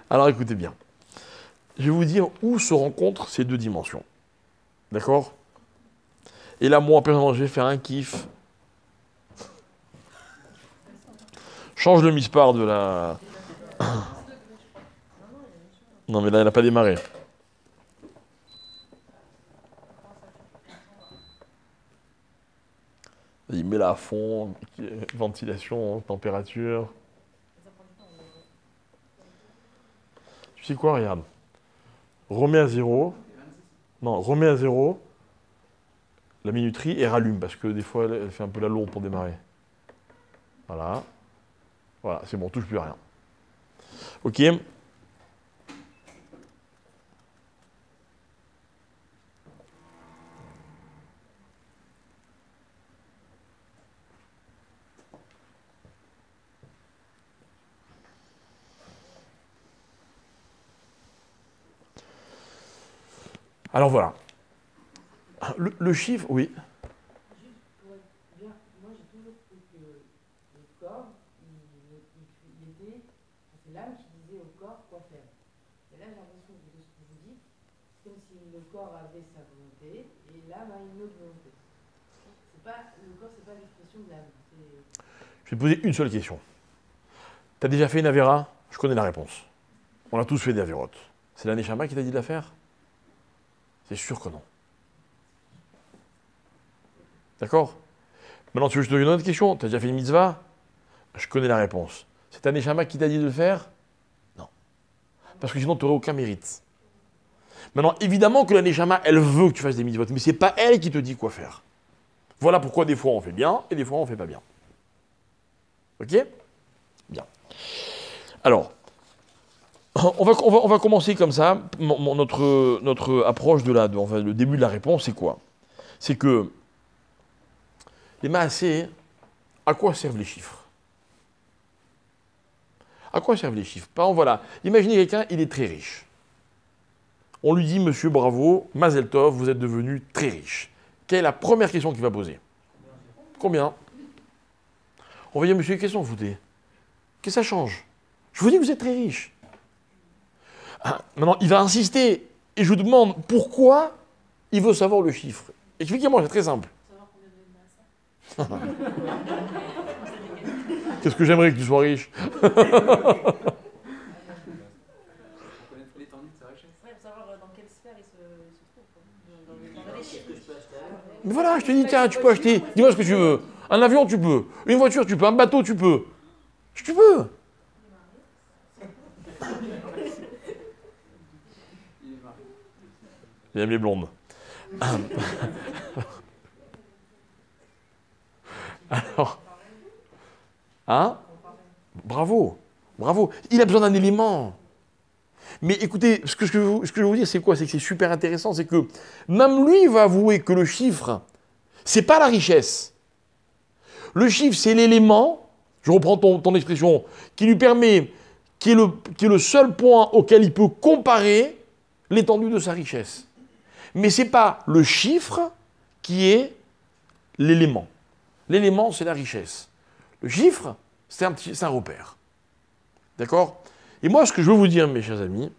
Alors, écoutez bien. Je vais vous dire où se rencontrent ces deux dimensions. D'accord? Et là, moi, personnellement, je vais faire un kiff. Change le mispar de la... Non, mais là, elle n'a pas démarré. Il met là à fond, ventilation, température. Tu sais quoi, regarde. Remets à 0. Non, remets à 0 la minuterie et rallume, parce que des fois, elle fait un peu la lourde pour démarrer. Voilà. Voilà, c'est bon, touche plus à rien. Ok. Alors voilà. Le chiffre, oui. Juste pour être bien, moi j'ai toujours cru que le corps, il était. C'est l'âme qui disait au corps quoi faire. Et là j'ai l'impression que de ce que vous dites, c'est comme si le corps avait sa volonté et l'âme a une autre volonté. Le corps, c'est pas l'expression de l'âme. Je vais te poser une seule question. Tu as déjà fait une avéra? Je connais la réponse. On a tous fait des avérotes. C'est la Neshama qui t'a dit de la faire? C'est sûr que non. D'accord? Maintenant, tu veux que je te donne une autre question? Tu as déjà fait une mitzvah? Je connais la réponse. C'est ta Neshama qui t'a dit de le faire? Non. Parce que sinon, tu n'aurais aucun mérite. Maintenant, évidemment que la Neshama, elle veut que tu fasses des mitzvot, mais ce n'est pas elle qui te dit quoi faire. Voilà pourquoi des fois on fait bien et des fois on ne fait pas bien. Ok? Bien. Alors, on va commencer comme ça. Notre approche enfin, le début de la réponse, c'est quoi? C'est que les maasé, à quoi servent les chiffres? À quoi servent les chiffres? Par exemple, voilà, imaginez quelqu'un, il est très riche. On lui dit, monsieur, bravo, Mazel Tov, vous êtes devenu très riche. Quelle est la première question qu'il va poser? Combien? On va dire, monsieur, qu'est-ce que vous foutez? Qu'est-ce que ça change? Je vous dis que vous êtes très riche. Ah, maintenant, il va insister. Et je vous demande pourquoi il veut savoir le chiffre. Expliquez-moi, c'est très simple. Qu'est-ce que j'aimerais que tu sois riche? Connaître l'étendue de sa richesse. Ouais, pour savoir dans quelle sphère il se trouve. Dans les chiffres. Qu'est-ce que je peux acheter avec? Mais voilà, je te dis, tiens, tu peux acheter. Dis-moi ce que tu veux. Un avion, tu peux. Une voiture, tu peux. Un bateau, tu peux. Tu peux. Il aime les blondes. Alors, hein? Bravo, bravo. Il a besoin d'un élément. Mais écoutez, ce que je veux vous dire, c'est quoi? C'est que c'est super intéressant, c'est que même lui va avouer que le chiffre, c'est pas la richesse. Le chiffre, c'est l'élément, je reprends ton expression, qui lui permet, qui est le seul point auquel il peut comparer l'étendue de sa richesse. Mais ce n'est pas le chiffre qui est l'élément. L'élément, c'est la richesse. Le chiffre, c'est un repère. D'accord? Et moi, ce que je veux vous dire, mes chers amis,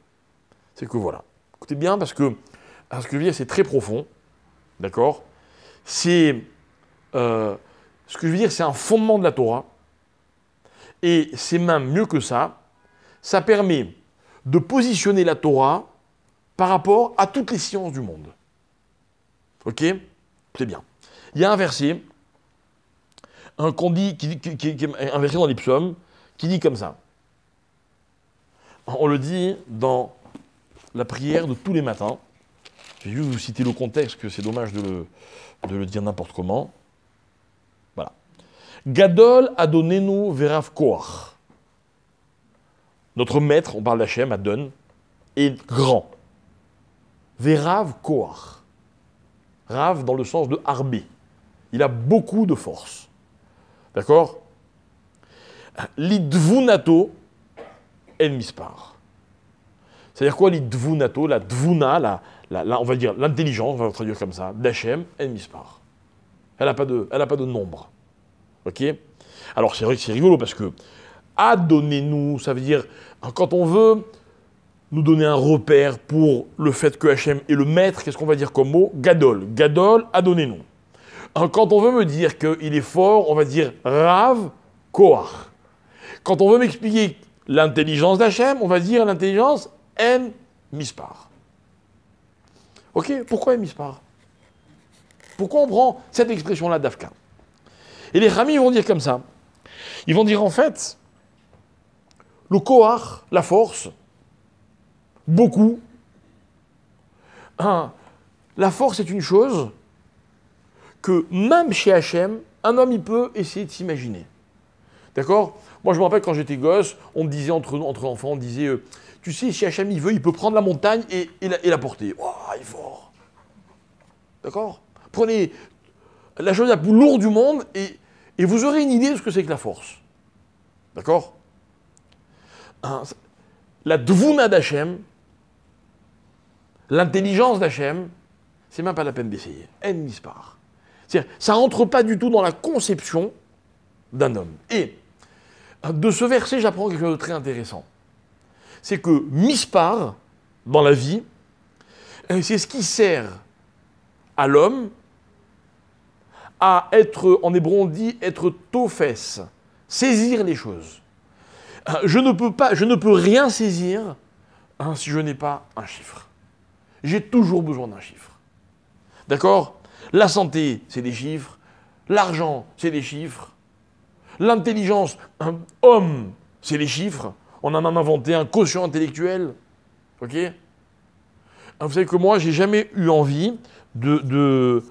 c'est que voilà. Écoutez bien, parce que ce que je veux dire, c'est très profond. D'accord? Ce que je veux dire, c'est un fondement de la Torah. Et c'est même mieux que ça. Ça permet de positionner la Torah par rapport à toutes les sciences du monde. Ok? C'est bien. Il y a un verset, un verset dans les psaumes, qui dit comme ça. On le dit dans la prière de tous les matins. Je vais juste vous citer le contexte, que c'est dommage de le dire n'importe comment. Voilà. Gadol Adonenu Verav Koach. Notre maître, on parle d'Hachem, Adon, est grand. Verav Koach. Rav dans le sens de Arbé. Il a beaucoup de force. D'accord? L'idvunato en mispar. C'est-à-dire quoi l'idvunato? La dvuna, on va dire l'intelligence, on va traduire comme ça, d'Hachem en mispar. Elle n'a pas de nombre. Ok? Alors c'est vrai que c'est rigolo parce que adonnez-nous, ça veut dire quand on veut nous donner un repère pour le fait que Hachem est le maître, qu'est-ce qu'on va dire comme mot? Gadol. Gadol, adonnez-nous. Quand on veut me dire qu'il est fort, on va dire Rav Koach. Quand on veut m'expliquer l'intelligence d'Hachem, on va dire l'intelligence En Mispar. Ok? Pourquoi En Mispar? Pourquoi on prend cette expression-là d'Afka? Et les Rami vont dire comme ça. Ils vont dire en fait, le Koach, la force, beaucoup. La force est une chose que même chez Hachem, un homme il peut essayer de s'imaginer. D'accord? Moi je me rappelle quand j'étais gosse, on me disait entre enfants, on disait tu sais, si Hachem il veut, il peut prendre la montagne et la porter. Oh, il est fort. D'accord? Prenez la chose la plus lourde du monde et vous aurez une idée de ce que c'est que la force. D'accord? La dvouna d'Hachem, l'intelligence d'Hachem, c'est même pas la peine d'essayer. En mispar. C'est-à-dire, ça ne rentre pas du tout dans la conception d'un homme. Et de ce verset, j'apprends quelque chose de très intéressant. C'est que mispar, dans la vie, c'est ce qui sert à l'homme à être, en hébreu on dit, être tofes, saisir les choses. Je ne peux rien saisir si je n'ai pas un chiffre. J'ai toujours besoin d'un chiffre. D'accord? La santé, c'est des chiffres. L'argent, c'est des chiffres. L'intelligence, un homme, c'est des chiffres. On en a inventé un quotient intellectuel. Ok? Vous savez que moi, j'ai jamais eu envie de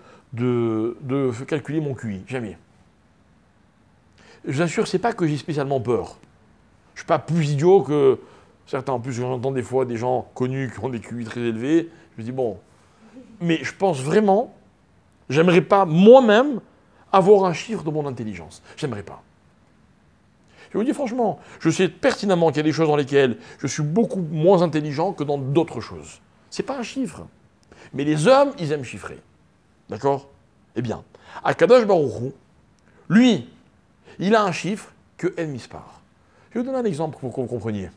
calculer mon QI. Jamais. Je vous assure, c'est pas que j'ai spécialement peur. Je suis pas plus idiot que certains. En plus, j'entends des fois des gens connus qui ont des QI très élevés. Je me dis, bon. Mais je pense vraiment, j'aimerais pas moi-même avoir un chiffre de mon intelligence. J'aimerais pas. Je vous dis franchement, je sais pertinemment qu'il y a des choses dans lesquelles je suis beaucoup moins intelligent que dans d'autres choses. C'est pas un chiffre. Mais les hommes, ils aiment chiffrer. D'accord? Eh bien, Akadosh Baruch Hu, lui, il a un chiffre que El Mispar. Je vais vous donner un exemple pour que vous compreniez.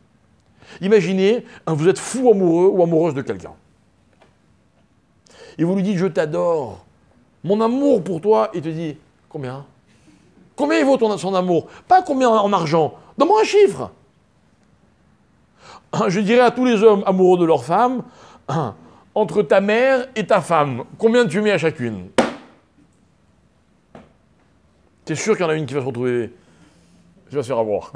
Imaginez, vous êtes fou amoureux ou amoureuse de quelqu'un. Et vous lui dites, je t'adore. Mon amour pour toi, il te dit, combien? Combien il vaut son amour? Pas combien en argent. Donne-moi un chiffre. Je dirais à tous les hommes amoureux de leur femme, entre ta mère et ta femme, combien tu mets à chacune? T'es sûr qu'il y en a une qui va se retrouver, qui va se faire avoir.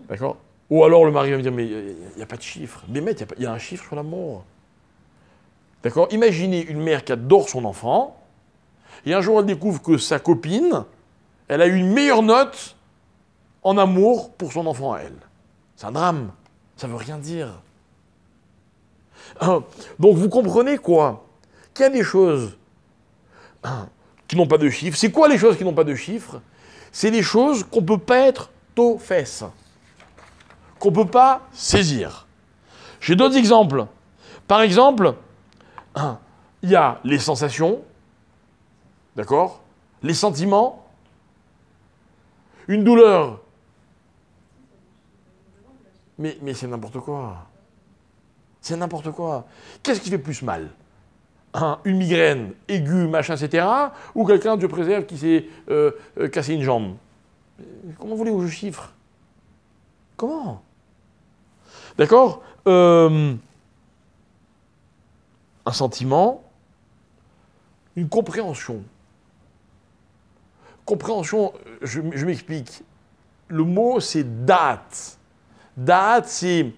D'accord? Ou alors le mari va me dire, mais il n'y a pas de chiffre. Mais mec, il y a un chiffre sur l'amour. D'accord? Imaginez une mère qui adore son enfant, et un jour elle découvre que sa copine, elle a eu une meilleure note en amour pour son enfant à elle. C'est un drame. Ça ne veut rien dire. Donc vous comprenez quoi? Qu'il y a des choses qui n'ont pas de chiffres. C'est quoi les choses qui n'ont pas de chiffres? C'est les choses qu'on ne peut pas être tofes, qu'on ne peut pas saisir. J'ai d'autres exemples. Par exemple, il y a les sensations, d'accord? Les sentiments, une douleur. Mais c'est n'importe quoi. C'est n'importe quoi. Qu'est-ce qui fait plus mal? Une migraine aiguë, machin, etc. Ou quelqu'un, Dieu préserve, qui s'est cassé une jambe? Comment voulez-vous que je chiffre? Comment? D'accord? Un sentiment, une compréhension. Compréhension, je m'explique. Le mot, c'est da'at. Da'at, c'est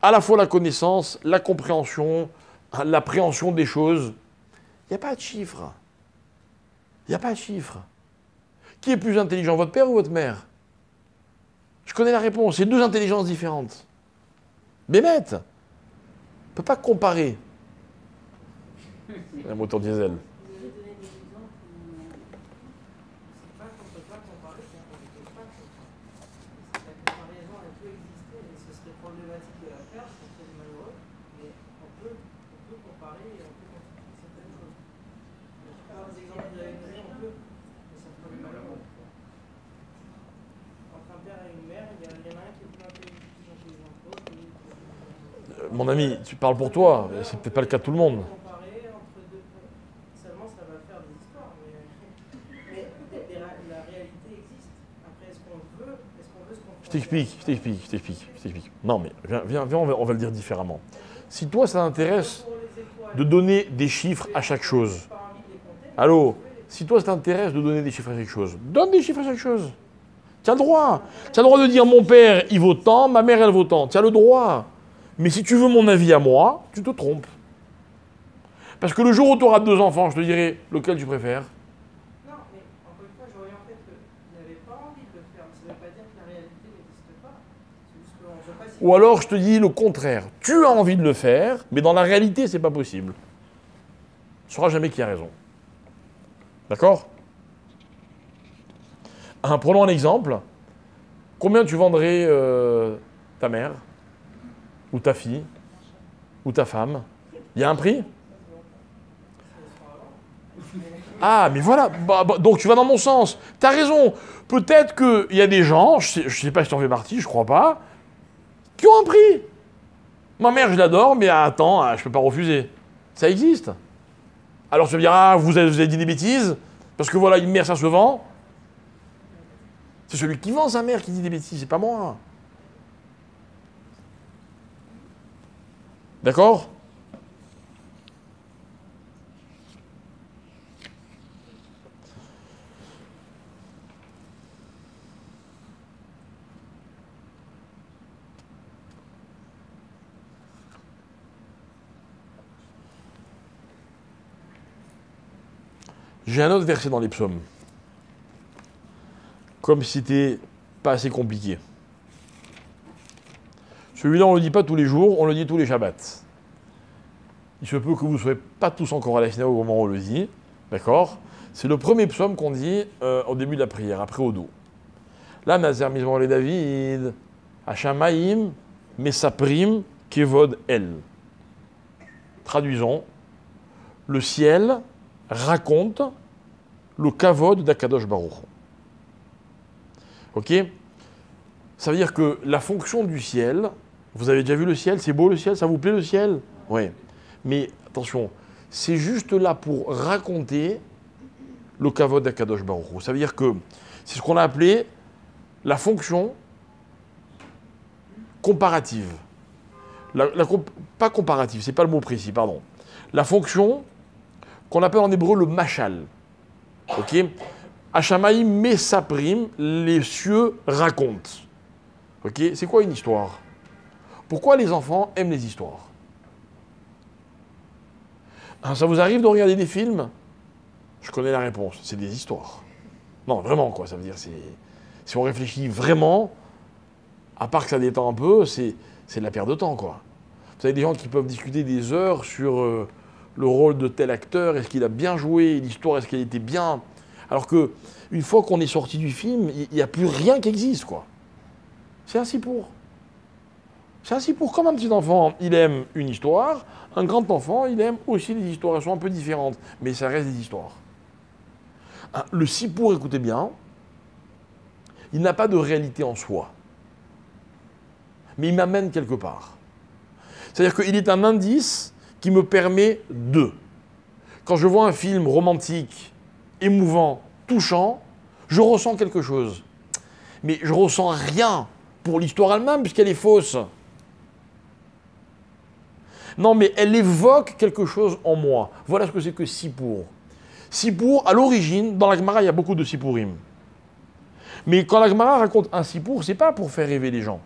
à la fois la connaissance, la compréhension, l'appréhension des choses. Il n'y a pas de chiffre. Il n'y a pas de chiffre. Qui est plus intelligent, votre père ou votre mère? Je connais la réponse. C'est deux intelligences différentes. Bémet, on ne peut pas comparer. Un moteur diesel. Vous avez donné des exemples où c'est pas qu'on ne peut pas comparer, c'est qu'on ne peut pas comparer. La comparaison, elle peut exister et ce serait problématique de la faire, c'est très malheureux, mais on peut comparer et on peut quantifier certaines choses. Par les exemples que vous avez donnés, on peut, mais ça peut être malheureux. Entre un père et une mère, il y en a un qui est plus intelligent que l'autre. Mon ami, tu parles pour toi, mais c'est peut-être pas le cas de tout le monde. Comparer entre deux seulement ça va faire des histoires, mais la réalité existe. Après, est-ce qu'on veut ce qu'on Je t'explique. Non, mais viens, on va le dire différemment. Si toi, ça t'intéresse de donner des chiffres à chaque chose. Allô? Si toi, ça t'intéresse de donner des chiffres à chaque chose, donne des chiffres à chaque chose. Tu as le droit. Tu as le droit de dire mon père, il vaut tant, ma mère, elle vaut tant. Tu as le droit. Mais si tu veux mon avis à moi, tu te trompes. Parce que le jour où tu auras 2 enfants, je te dirai lequel tu préfères. Non, mais encore une fois, je reviens en fait qu'il n'avait pas envie de le faire. Ça ne veut pas dire que la réalité n'existe pas. C'est juste qu'on ne sait pas si... Ou alors je te dis le contraire. Tu as envie de le faire, mais dans la réalité, c'est pas possible. Tu ne sauras jamais qui a raison. D'accord? Prenons un exemple. Combien tu vendrais ta mère, ou ta fille, ou ta femme? Il y a un prix? Ah, mais voilà. Donc tu vas dans mon sens. Tu as raison. Peut-être qu'il y a des gens, je ne sais pas si tu en fais partie, je crois pas, qui ont un prix. Ma mère, je l'adore, mais attends, je ne peux pas refuser. Ça existe. Alors tu vas me dire, ah, vous avez dit des bêtises, parce que voilà, une mère, ça se vend. C'est celui qui vend sa mère qui dit des bêtises, c'est pas moi. D'accord? J'ai un autre verset dans les psaumes. Comme si c'était pas assez compliqué. Celui-là, on ne le dit pas tous les jours, on le dit tous les Shabbats. Il se peut que vous ne soyez pas tous encore à la synagogue au moment où on le dit. D'accord? C'est le premier psaume qu'on dit au début de la prière, après au dos. Là, Nazer Mizmor le David, Hashamaim, Mesaprim, Kevod El. Traduisons. Le ciel raconte le Kavod d'Akadosh Baruch. Ok? Ça veut dire que la fonction du ciel, vous avez déjà vu le ciel, c'est beau le ciel, ça vous plaît le ciel? Oui. Mais attention, c'est juste là pour raconter le Kavod d'Akadosh Baruch. Ça veut dire que c'est ce qu'on a appelé la fonction comparative. Pas comparative, c'est pas le mot précis, pardon. La fonction qu'on appelle en hébreu le machal. Ok? Hashamaïm Mesaprim, les cieux racontent. Ok? C'est quoi une histoire? Pourquoi les enfants aiment les histoires? Ça vous arrive de regarder des films? Je connais la réponse, c'est des histoires. Non, vraiment, quoi, ça veut dire, si on réfléchit vraiment, à part que ça détend un peu, c'est de la perte de temps, quoi. Vous avez des gens qui peuvent discuter des heures sur le rôle de tel acteur, est-ce qu'il a bien joué, l'histoire, est-ce qu'elle était bien. Alors que une fois qu'on est sorti du film, il n'y a plus rien qui existe, quoi. C'est ainsi pour. C'est ainsi pour. Comme un petit enfant, il aime une histoire, un grand enfant, il aime aussi des histoires. Elles sont un peu différentes, mais ça reste des histoires. Le sipour, écoutez bien, il n'a pas de réalité en soi. Mais il m'amène quelque part. C'est-à-dire qu'il est un indice qui me permet de. Quand je vois un film romantique, émouvant, touchant, je ressens quelque chose. Mais je ressens rien pour l'histoire elle-même, puisqu'elle est fausse. Non, mais elle évoque quelque chose en moi. Voilà ce que c'est que sipour. Sipour, à l'origine, dans la Gemara, il y a beaucoup de sipourim. Mais quand la Gemara raconte un sipour, c'est pas pour faire rêver les gens.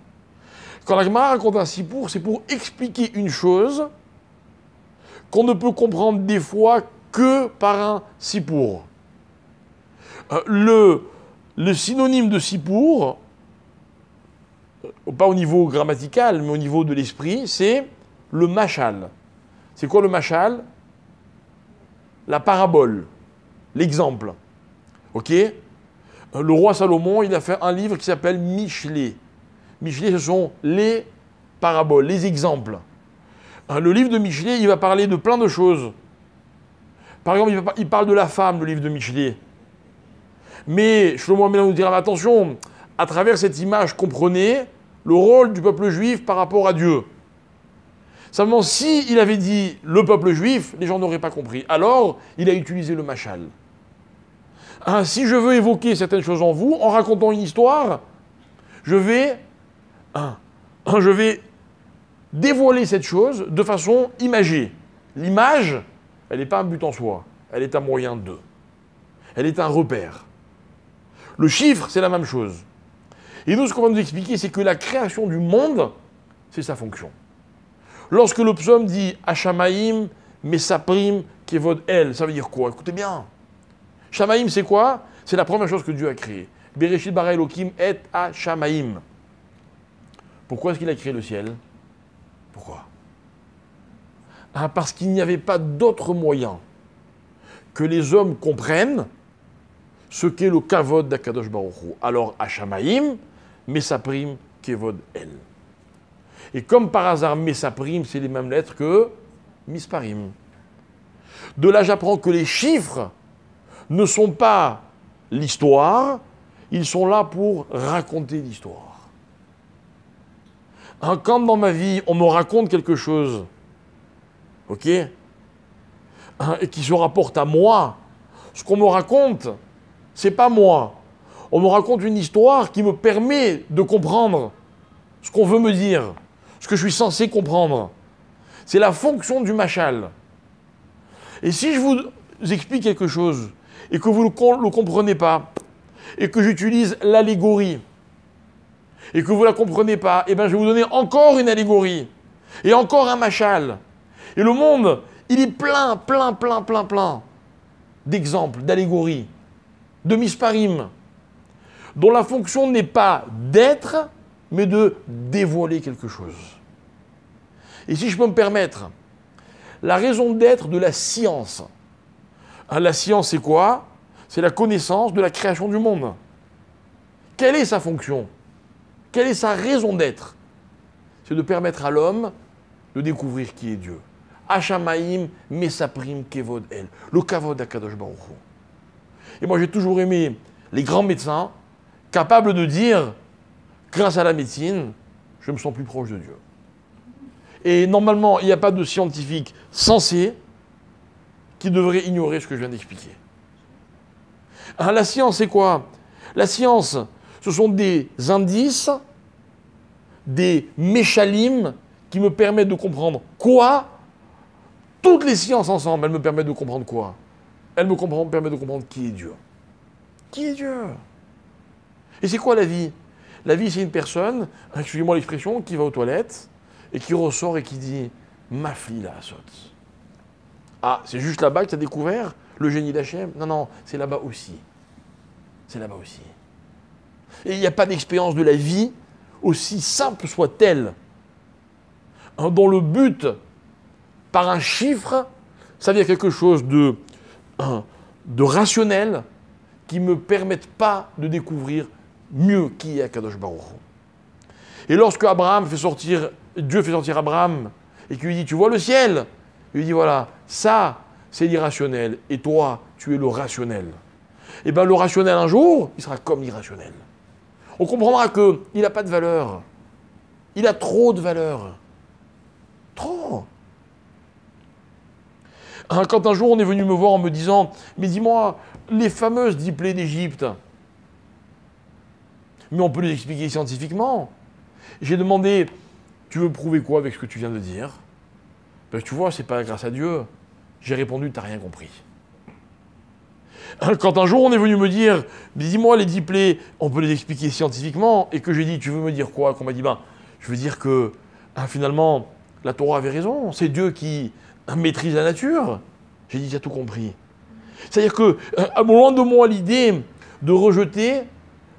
Quand la Gemara raconte un sipour, c'est pour expliquer une chose qu'on ne peut comprendre des fois que par un sipour. Le synonyme de sipour, pas au niveau grammatical, mais au niveau de l'esprit, c'est le machal. C'est quoi le machal? La parabole, l'exemple. Ok? Le roi Salomon, il a fait un livre qui s'appelle Michelet. Michelet, ce sont les paraboles, les exemples. Le livre de Michelet, il va parler de plein de choses. Par exemple, il parle de la femme, le livre de Michelet. Mais Shlomo Amela nous dira, attention, à travers cette image, comprenez le rôle du peuple juif par rapport à Dieu. Seulement, s'il avait dit le peuple juif, les gens n'auraient pas compris. Alors, il a utilisé le machal. Si je veux évoquer certaines choses en vous, en racontant une histoire, je vais dévoiler cette chose de façon imagée. L'image, elle n'est pas un but en soi, elle est un moyen de. Elle est un repère. Le chiffre, c'est la même chose. Et nous, ce qu'on va nous expliquer, c'est que la création du monde, c'est sa fonction. Lorsque le psaume dit « Hashamaim, Mesaprim, Kevod El », ça veut dire quoi? Écoutez bien. Shamaim, c'est quoi? C'est la première chose que Dieu a créée. Bereshit bara Elokim et Hashamaim. Pourquoi est-ce qu'il a créé le ciel? Pourquoi? Parce qu'il n'y avait pas d'autre moyen que les hommes comprennent ce qu'est le kavod d'Akadosh Baruch Hu. Alors, Hashamaim, Mesaprim, Kevod El. Et comme par hasard, Mesaprim, c'est les mêmes lettres que Misparim. De là, j'apprends que les chiffres ne sont pas l'histoire, ils sont là pour raconter l'histoire. Quand dans ma vie, on me raconte quelque chose, ok, et qui se rapporte à moi, ce qu'on me raconte, c'est pas moi. On me raconte une histoire qui me permet de comprendre ce qu'on veut me dire, ce que je suis censé comprendre. C'est la fonction du machal. Et si je vous explique quelque chose et que vous ne le comprenez pas, et que j'utilise l'allégorie, et que vous ne la comprenez pas, eh bien je vais vous donner encore une allégorie, et encore un machal. Et le monde, il est plein d'exemples, d'allégories, de misparim, dont la fonction n'est pas d'être, mais de dévoiler quelque chose. Et si je peux me permettre, la raison d'être de la science. La science, c'est quoi? C'est la connaissance de la création du monde. Quelle est sa fonction? Quelle est sa raison d'être? C'est de permettre à l'homme de découvrir qui est Dieu. Hashamaim, Mesaprim, Kevod El. Le Kavod d'Akadosh Baruch Hu. Et moi, j'ai toujours aimé les grands médecins capables de dire, grâce à la médecine, je me sens plus proche de Dieu. Et normalement, il n'y a pas de scientifique sensé qui devrait ignorer ce que je viens d'expliquer. La science, c'est quoi? La science, ce sont des indices, des méchalim qui me permettent de comprendre quoi? Toutes les sciences ensemble, elles me permettent de comprendre quoi? Elles me permettent de comprendre qui est Dieu. Qui est Dieu? Et c'est quoi la vie? La vie, c'est une personne, excusez-moi l'expression, qui va aux toilettes et qui ressort et qui dit « Mafli la saute ». Ah, c'est juste là-bas que tu as découvert le génie d'Hachem? Non, non, c'est là-bas aussi. C'est là-bas aussi. Et il n'y a pas d'expérience de la vie, aussi simple soit-elle, dont le but, par un chiffre, ça veut dire quelque chose de rationnel qui ne me permette pas de découvrir mieux qui est Akadosh Baruch Hu. Et lorsque Dieu fait sortir Abraham et qu'il lui dit « Tu vois le ciel ?» Il lui dit « Voilà, ça, c'est l'irrationnel. Et toi, tu es le rationnel. » Et bien le rationnel, un jour, il sera comme l'irrationnel. On comprendra qu'il n'a pas de valeur. Il a trop de valeur. Trop. Quand un jour on est venu me voir en me disant « Mais dis-moi, les fameuses diplées d'Égypte, mais on peut les expliquer scientifiquement. » J'ai demandé « Tu veux prouver quoi avec ce que tu viens de dire ?» Ben, tu vois, c'est pas grâce à Dieu. J'ai répondu « T'as rien compris. » Quand un jour on est venu me dire « Dis-moi, les diplées, on peut les expliquer scientifiquement » et que j'ai dit « Tu veux me dire quoi ?» Qu'on m'a dit « Ben, Je veux dire que, finalement, la Torah avait raison. C'est Dieu qui maîtrise la nature. J'ai dit, j'ai tout compris. C'est-à-dire que, loin de moi l'idée de rejeter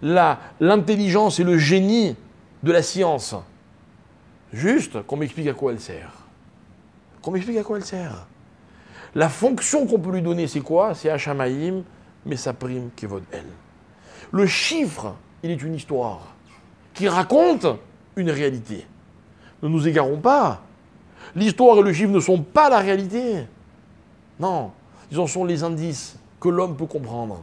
l'intelligence et le génie de la science. Juste qu'on m'explique à quoi elle sert. Qu'on m'explique à quoi elle sert. La fonction qu'on peut lui donner, c'est quoi? C'est Hachamaïm, mais sa prime Kevod El. Le chiffre, il est une histoire qui raconte une réalité. Ne nous égarons pas. L'histoire et le chiffre ne sont pas la réalité. Non, ils en sont les indices que l'homme peut comprendre.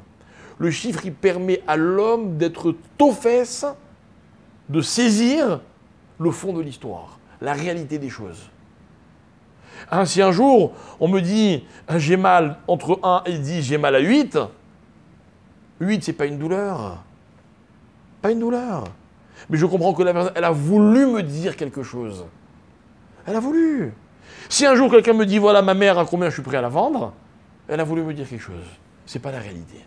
Le chiffre, il permet à l'homme d'être tofès, de saisir le fond de l'histoire, la réalité des choses. Si un jour, on me dit j'ai mal entre 1 et 10, j'ai mal à 8, 8, c'est pas une douleur. Pas une douleur. Mais je comprends que la personne, elle a voulu me dire quelque chose. Elle a voulu. Si un jour quelqu'un me dit voilà ma mère à combien je suis prêt à la vendre, elle a voulu me dire quelque chose. C'est pas la réalité.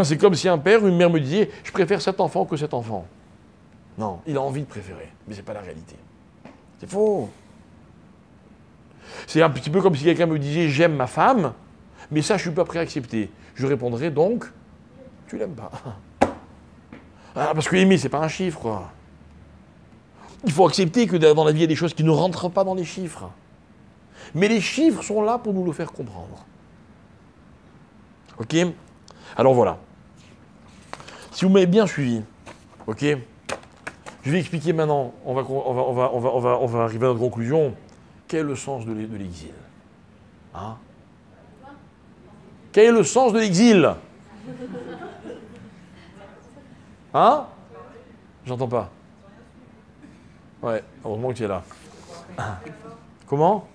C'est comme si un père ou une mère me disait je préfère cet enfant que cet enfant. Non, il a envie de préférer, mais c'est pas la réalité. C'est faux. C'est un petit peu comme si quelqu'un me disait j'aime ma femme, mais ça je suis pas prêt à accepter. Je répondrais donc tu l'aimes pas. Parce que aimer c'est pas un chiffre quoi. Il faut accepter que dans la vie il y a des choses qui ne rentrent pas dans les chiffres. Mais les chiffres sont là pour nous le faire comprendre. Ok? Alors voilà. Si vous m'avez bien suivi, ok? Je vais expliquer maintenant, on va arriver à notre conclusion. Quel est le sens de l'exil? Quel est le sens de l'exil? J'entends pas. Ouais, heureusement que tu es là. Comment?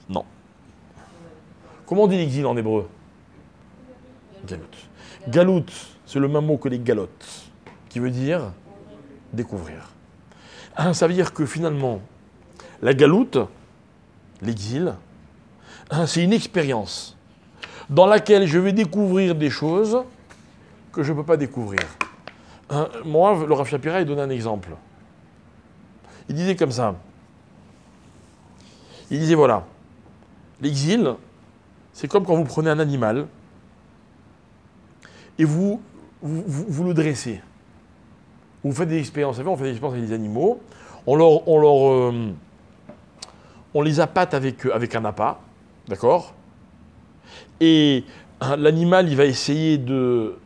Non. Comment on dit l'exil en hébreu? Galout. Galout, c'est le même mot que les galottes, qui veut dire découvrir. Ça veut dire que finalement, la galoute, l'exil, c'est une expérience dans laquelle je vais découvrir des choses que je ne peux pas découvrir. Moi, le Rav Shapira, il donnait un exemple. Il disait comme ça. Il disait voilà, l'exil, c'est comme quand vous prenez un animal et vous le dressez. Vous faites des expériences. Vous savez, on fait des expériences avec les animaux. On les appâte avec un appât, d'accord? Et l'animal, il va essayer de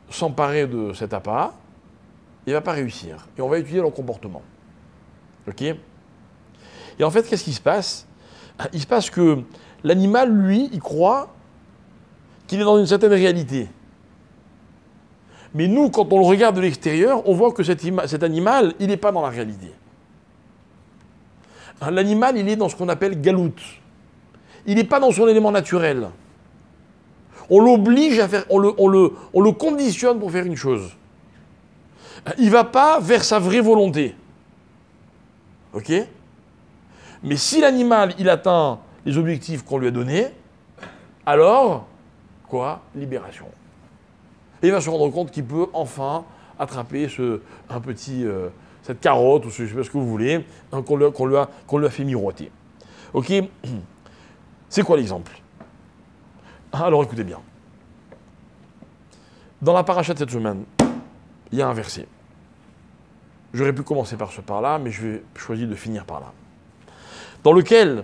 s'emparer de cet appât. Il ne va pas réussir. Et on va étudier leur comportement. Ok? Et en fait, qu'est-ce qui se passe? Il se passe que l'animal, lui, il croit qu'il est dans une certaine réalité. Mais nous, quand on le regarde de l'extérieur, on voit que cet animal, il n'est pas dans la réalité. L'animal, il est dans ce qu'on appelle galoute. Il n'est pas dans son élément naturel. On l'oblige à faire, on le conditionne pour faire une chose. Il ne va pas vers sa vraie volonté. Ok? Mais si l'animal, il atteint les objectifs qu'on lui a donnés, alors, libération. Et il va se rendre compte qu'il peut enfin attraper cette carotte, ou je ne sais pas ce que vous voulez, qu'on lui a fait miroiter. Ok? C'est quoi l'exemple? Alors écoutez bien. Dans la paracha de cette semaine, il y a un verset. J'aurais pu commencer par là, mais je vais choisir de finir par là. Dans lequel,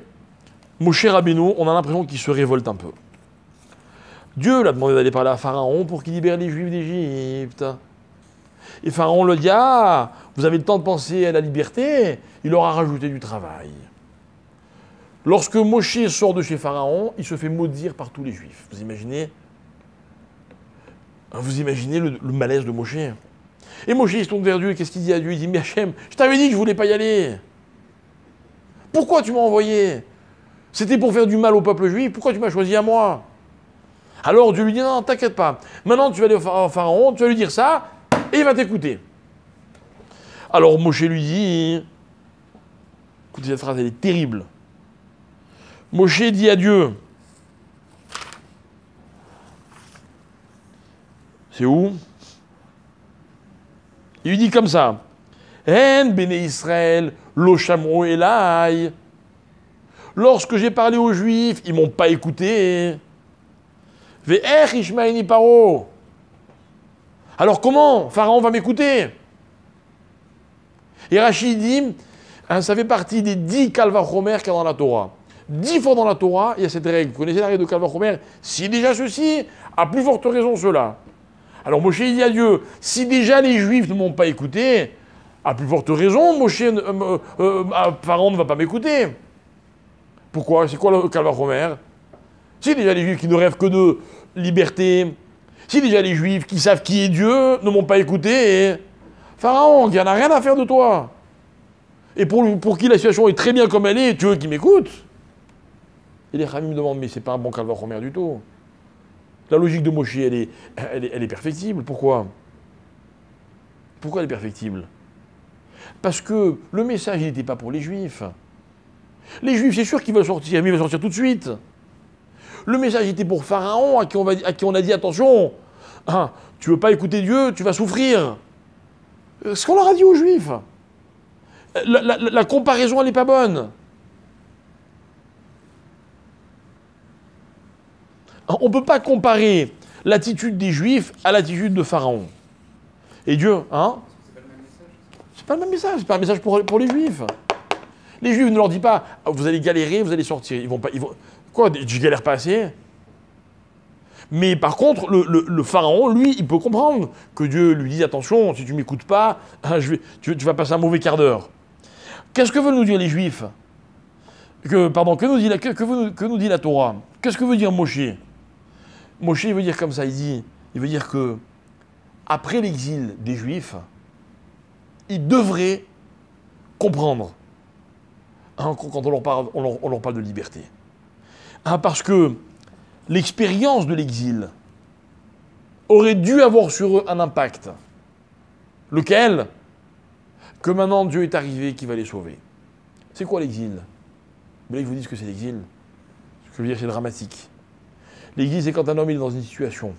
Moshe Rabbeinu, on a l'impression qu'il se révolte un peu. Dieu l'a demandé d'aller parler à Pharaon pour qu'il libère les Juifs d'Égypte. Et Pharaon lui dit, vous avez le temps de penser à la liberté, il leur a rajouté du travail. Lorsque Moshe sort de chez Pharaon, il se fait maudire par tous les Juifs. Vous imaginez le malaise de Moshe. Et Moshe, il se tourne vers Dieu, et qu'est-ce qu'il dit à Dieu? Il dit, mais Hachem, je t'avais dit que je ne voulais pas y aller. Pourquoi tu m'as envoyé? C'était pour faire du mal au peuple juif, pourquoi tu m'as choisi à moi? Alors Dieu lui dit, non, t'inquiète pas. Maintenant, tu vas aller au Pharaon, tu vas lui dire ça, et il va t'écouter. Alors Moshe lui dit, écoutez, cette phrase, elle est terrible. Moshe dit à Dieu, c'est où? Il lui dit comme ça. En béné Israël, lo shamro elai. Lorsque j'ai parlé aux Juifs, ils ne m'ont pas écouté. Ve'ech ishmaeni paro. Alors comment Pharaon va m'écouter? Et Rachid dit, ça fait partie des 10 Kalvachomer qu'il y a dans la Torah. 10 fois dans la Torah, il y a cette règle. Vous connaissez la règle de Kalvachomer? Si déjà ceci, à plus forte raison cela. Alors Moshe dit à Dieu, si déjà les Juifs ne m'ont pas écouté, à plus forte raison, Pharaon ne va pas m'écouter. Pourquoi? C'est quoi le Kalvachomer? Si déjà les Juifs qui ne rêvent que de liberté, si déjà les Juifs qui savent qui est Dieu ne m'ont pas écouté, Pharaon, il n'y en a rien à faire de toi. Et pour qui la situation est très bien comme elle est, tu veux qu'il m'écoute? Et les Khamim me demandent, mais c'est pas un bon Kalvachomer du tout. La logique de Moshe, elle est perfectible. Pourquoi? Pourquoi elle est perfectible? Parce que le message, il n'était pas pour les Juifs. Les Juifs, c'est sûr qu'ils veulent sortir, mais ils veulent sortir tout de suite. Le message était pour Pharaon, à qui on a dit, attention, hein, tu ne veux pas écouter Dieu, tu vas souffrir. Ce qu'on leur a dit aux Juifs. La comparaison, elle n'est pas bonne. On ne peut pas comparer l'attitude des Juifs à l'attitude de Pharaon. Et Dieu, hein? C'est pas le même message. C'est pas un message pour les Juifs. Les Juifs ne leur disent pas, vous allez galérer, vous allez sortir. Ils vont pas, quoi, je galère pas assez? Mais par contre, le Pharaon, lui, il peut comprendre que Dieu lui dise, attention, si tu ne m'écoutes pas, tu vas passer un mauvais quart d'heure. Qu'est-ce que veulent nous dire les Juifs? Que nous dit la Torah? Qu'est-ce que veut dire Moshe? Moshe, il veut dire comme ça, il veut dire que, après l'exil des Juifs, ils devraient comprendre, hein, quand on leur parle de liberté. Hein, parce que l'expérience de l'exil aurait dû avoir sur eux un impact. Lequel? Que maintenant Dieu est arrivé qui va les sauver. C'est quoi l'exil? Mais là, ils vous disent que c'est l'exil. Ce que je veux dire, c'est dramatique. L'exil, c'est quand un homme est dans une situation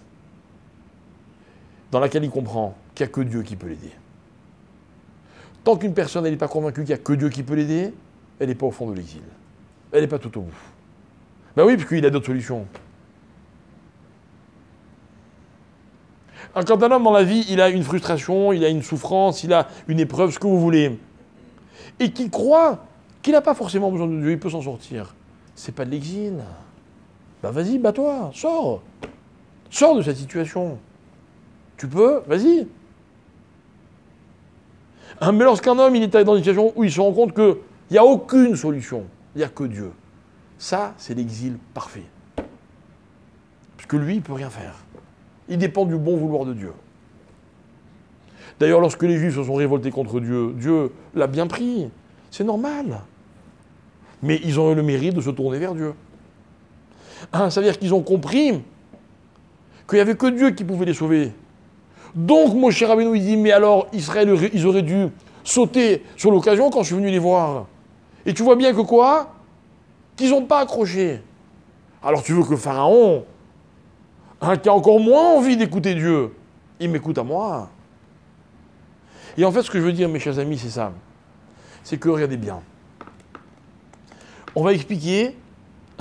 dans laquelle il comprend qu'il n'y a que Dieu qui peut l'aider. Tant qu'une personne n'est pas convaincue qu'il n'y a que Dieu qui peut l'aider, elle n'est pas au fond de l'exil. Elle n'est pas tout au bout. Ben oui, parce qu'il a d'autres solutions. Quand un homme dans la vie, il a une frustration, il a une souffrance, il a une épreuve, ce que vous voulez, et qu'il croit qu'il n'a pas forcément besoin de Dieu, il peut s'en sortir. C'est pas de l'exil. Ben vas-y, bats-toi, sors. Sors de cette situation. Tu peux, vas-y. Hein, mais lorsqu'un homme il est dans une situation où il se rend compte qu'il n'y a aucune solution, il n'y a que Dieu, ça, c'est l'exil parfait. Parce que lui, il ne peut rien faire. Il dépend du bon vouloir de Dieu. D'ailleurs, lorsque les Juifs se sont révoltés contre Dieu, Dieu l'a bien pris. C'est normal. Mais ils ont eu le mérite de se tourner vers Dieu. Hein, ça veut dire qu'ils ont compris qu'il n'y avait que Dieu qui pouvait les sauver. Donc, Moshe Rabbeinu, il dit, mais alors, Israël, ils auraient dû sauter sur l'occasion quand je suis venu les voir. Et tu vois bien que quoi? Qu'ils n'ont pas accroché. Alors tu veux que Pharaon, hein, qui a encore moins envie d'écouter Dieu, il m'écoute à moi. Et en fait, ce que je veux dire, mes chers amis, c'est ça. C'est que, regardez bien, on va expliquer,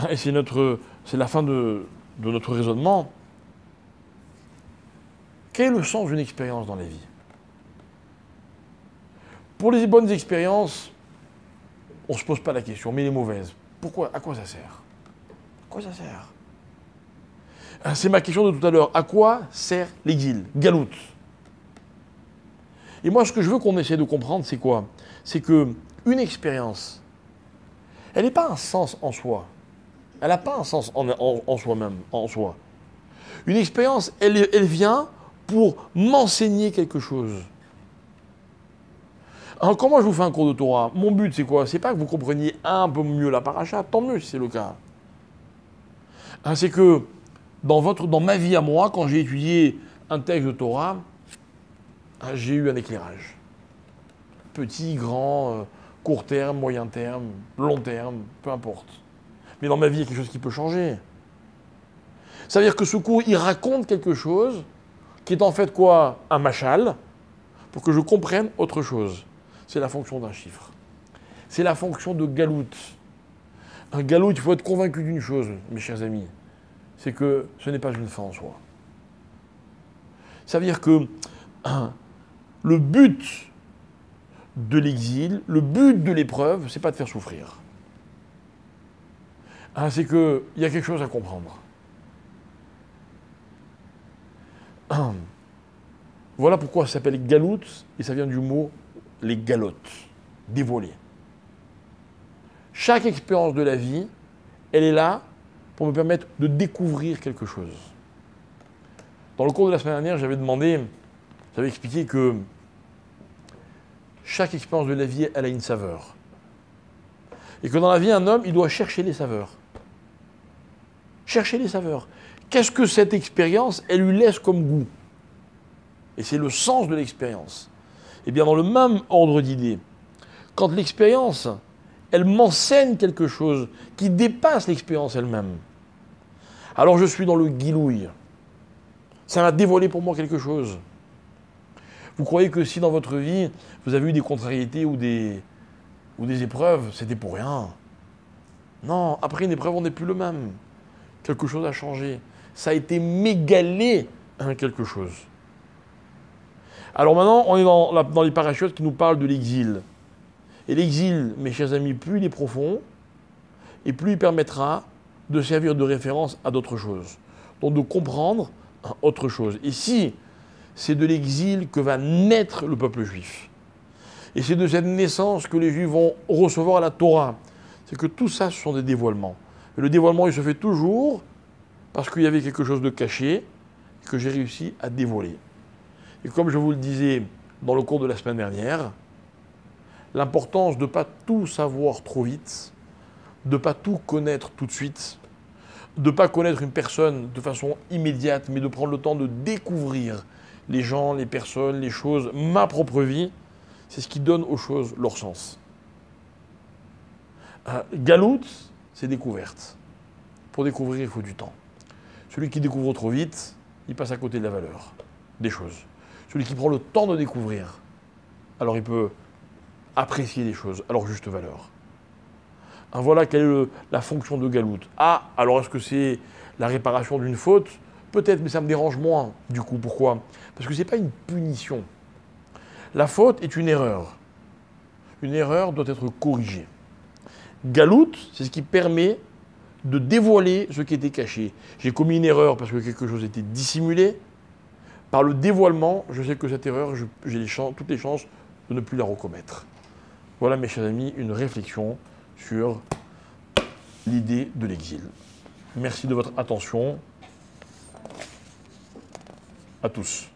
et c'est la fin de notre raisonnement, quel est le sens d'une expérience dans la vie? Pour les bonnes expériences, on ne se pose pas la question, mais les mauvaises, pourquoi? À quoi ça sert? À quoi ça sert? C'est ma question de tout à l'heure. À quoi sert l'exil? Galout. Et moi, ce que je veux qu'on essaie de comprendre, c'est quoi? C'est qu'une expérience, elle n'est pas un sens en soi. Elle n'a pas un sens en soi-même, en soi. Une expérience, elle vient pour m'enseigner quelque chose. Alors, quand moi je vous fais un cours de Torah, mon but c'est quoi? C'est pas que vous compreniez un peu mieux la paracha, tant mieux si c'est le cas. Hein, c'est que dans ma vie à moi, quand j'ai étudié un texte de Torah, hein, j'ai eu un éclairage. Petit, grand, court terme, moyen terme, long terme, peu importe. Mais dans ma vie, il y a quelque chose qui peut changer. Ça veut dire que ce cours, il raconte quelque chose qui est en fait quoi? Un machal, pour que je comprenne autre chose. C'est la fonction d'un chiffre. C'est la fonction de galout. Un galout, il faut être convaincu d'une chose, mes chers amis, c'est que ce n'est pas une fin en soi. Ça veut dire que le but de l'exil, le but de l'épreuve, c'est pas de faire souffrir. C'est qu'il y a quelque chose à comprendre. Voilà pourquoi ça s'appelle galoute, et ça vient du mot les galottes, dévoiler. Chaque expérience de la vie, elle est là pour me permettre de découvrir quelque chose. Dans le cours de la semaine dernière, j'avais expliqué que chaque expérience de la vie, elle a une saveur. Et que dans la vie, un homme, il doit chercher les saveurs. Chercher les saveurs. Qu'est-ce que cette expérience, elle lui laisse comme goût? Et c'est le sens de l'expérience. Et bien dans le même ordre d'idées, quand l'expérience, elle m'enseigne quelque chose qui dépasse l'expérience elle-même, alors je suis dans le guilouille. Ça m'a dévoilé pour moi quelque chose. Vous croyez que si dans votre vie, vous avez eu des contrariétés ou des épreuves, c'était pour rien? Non, après une épreuve, on n'est plus le même. Quelque chose a changé. Ça a été mégalé quelque chose. Alors maintenant, on est dans les parachutes qui nous parlent de l'exil. Et l'exil, mes chers amis, plus il est profond, et plus il permettra de servir de référence à d'autres choses. Donc de comprendre autre chose. Et si c'est de l'exil que va naître le peuple juif, et c'est de cette naissance que les Juifs vont recevoir la Torah, c'est que tout ça, ce sont des dévoilements. Et le dévoilement, il se fait toujours parce qu'il y avait quelque chose de caché que j'ai réussi à dévoiler. Et comme je vous le disais dans le cours de la semaine dernière, l'importance de ne pas tout savoir trop vite, de ne pas tout connaître tout de suite, de ne pas connaître une personne de façon immédiate, mais de prendre le temps de découvrir les gens, les personnes, les choses, ma propre vie, c'est ce qui donne aux choses leur sens. Galout, c'est découverte. Pour découvrir, il faut du temps. Celui qui découvre trop vite, il passe à côté de la valeur des choses. Celui qui prend le temps de découvrir, alors il peut apprécier les choses à leur juste valeur. Voilà quelle est la fonction de galout. Alors est-ce que c'est la réparation d'une faute? Peut-être, mais ça me dérange moins, du coup. Pourquoi? Parce que ce n'est pas une punition. La faute est une erreur. Une erreur doit être corrigée. Galout, c'est ce qui permet de dévoiler ce qui était caché. J'ai commis une erreur parce que quelque chose était dissimulé. Par le dévoilement, je sais que cette erreur, j'ai toutes les chances de ne plus la recommettre. Voilà, mes chers amis, une réflexion sur l'idée de l'exil. Merci de votre attention. À tous.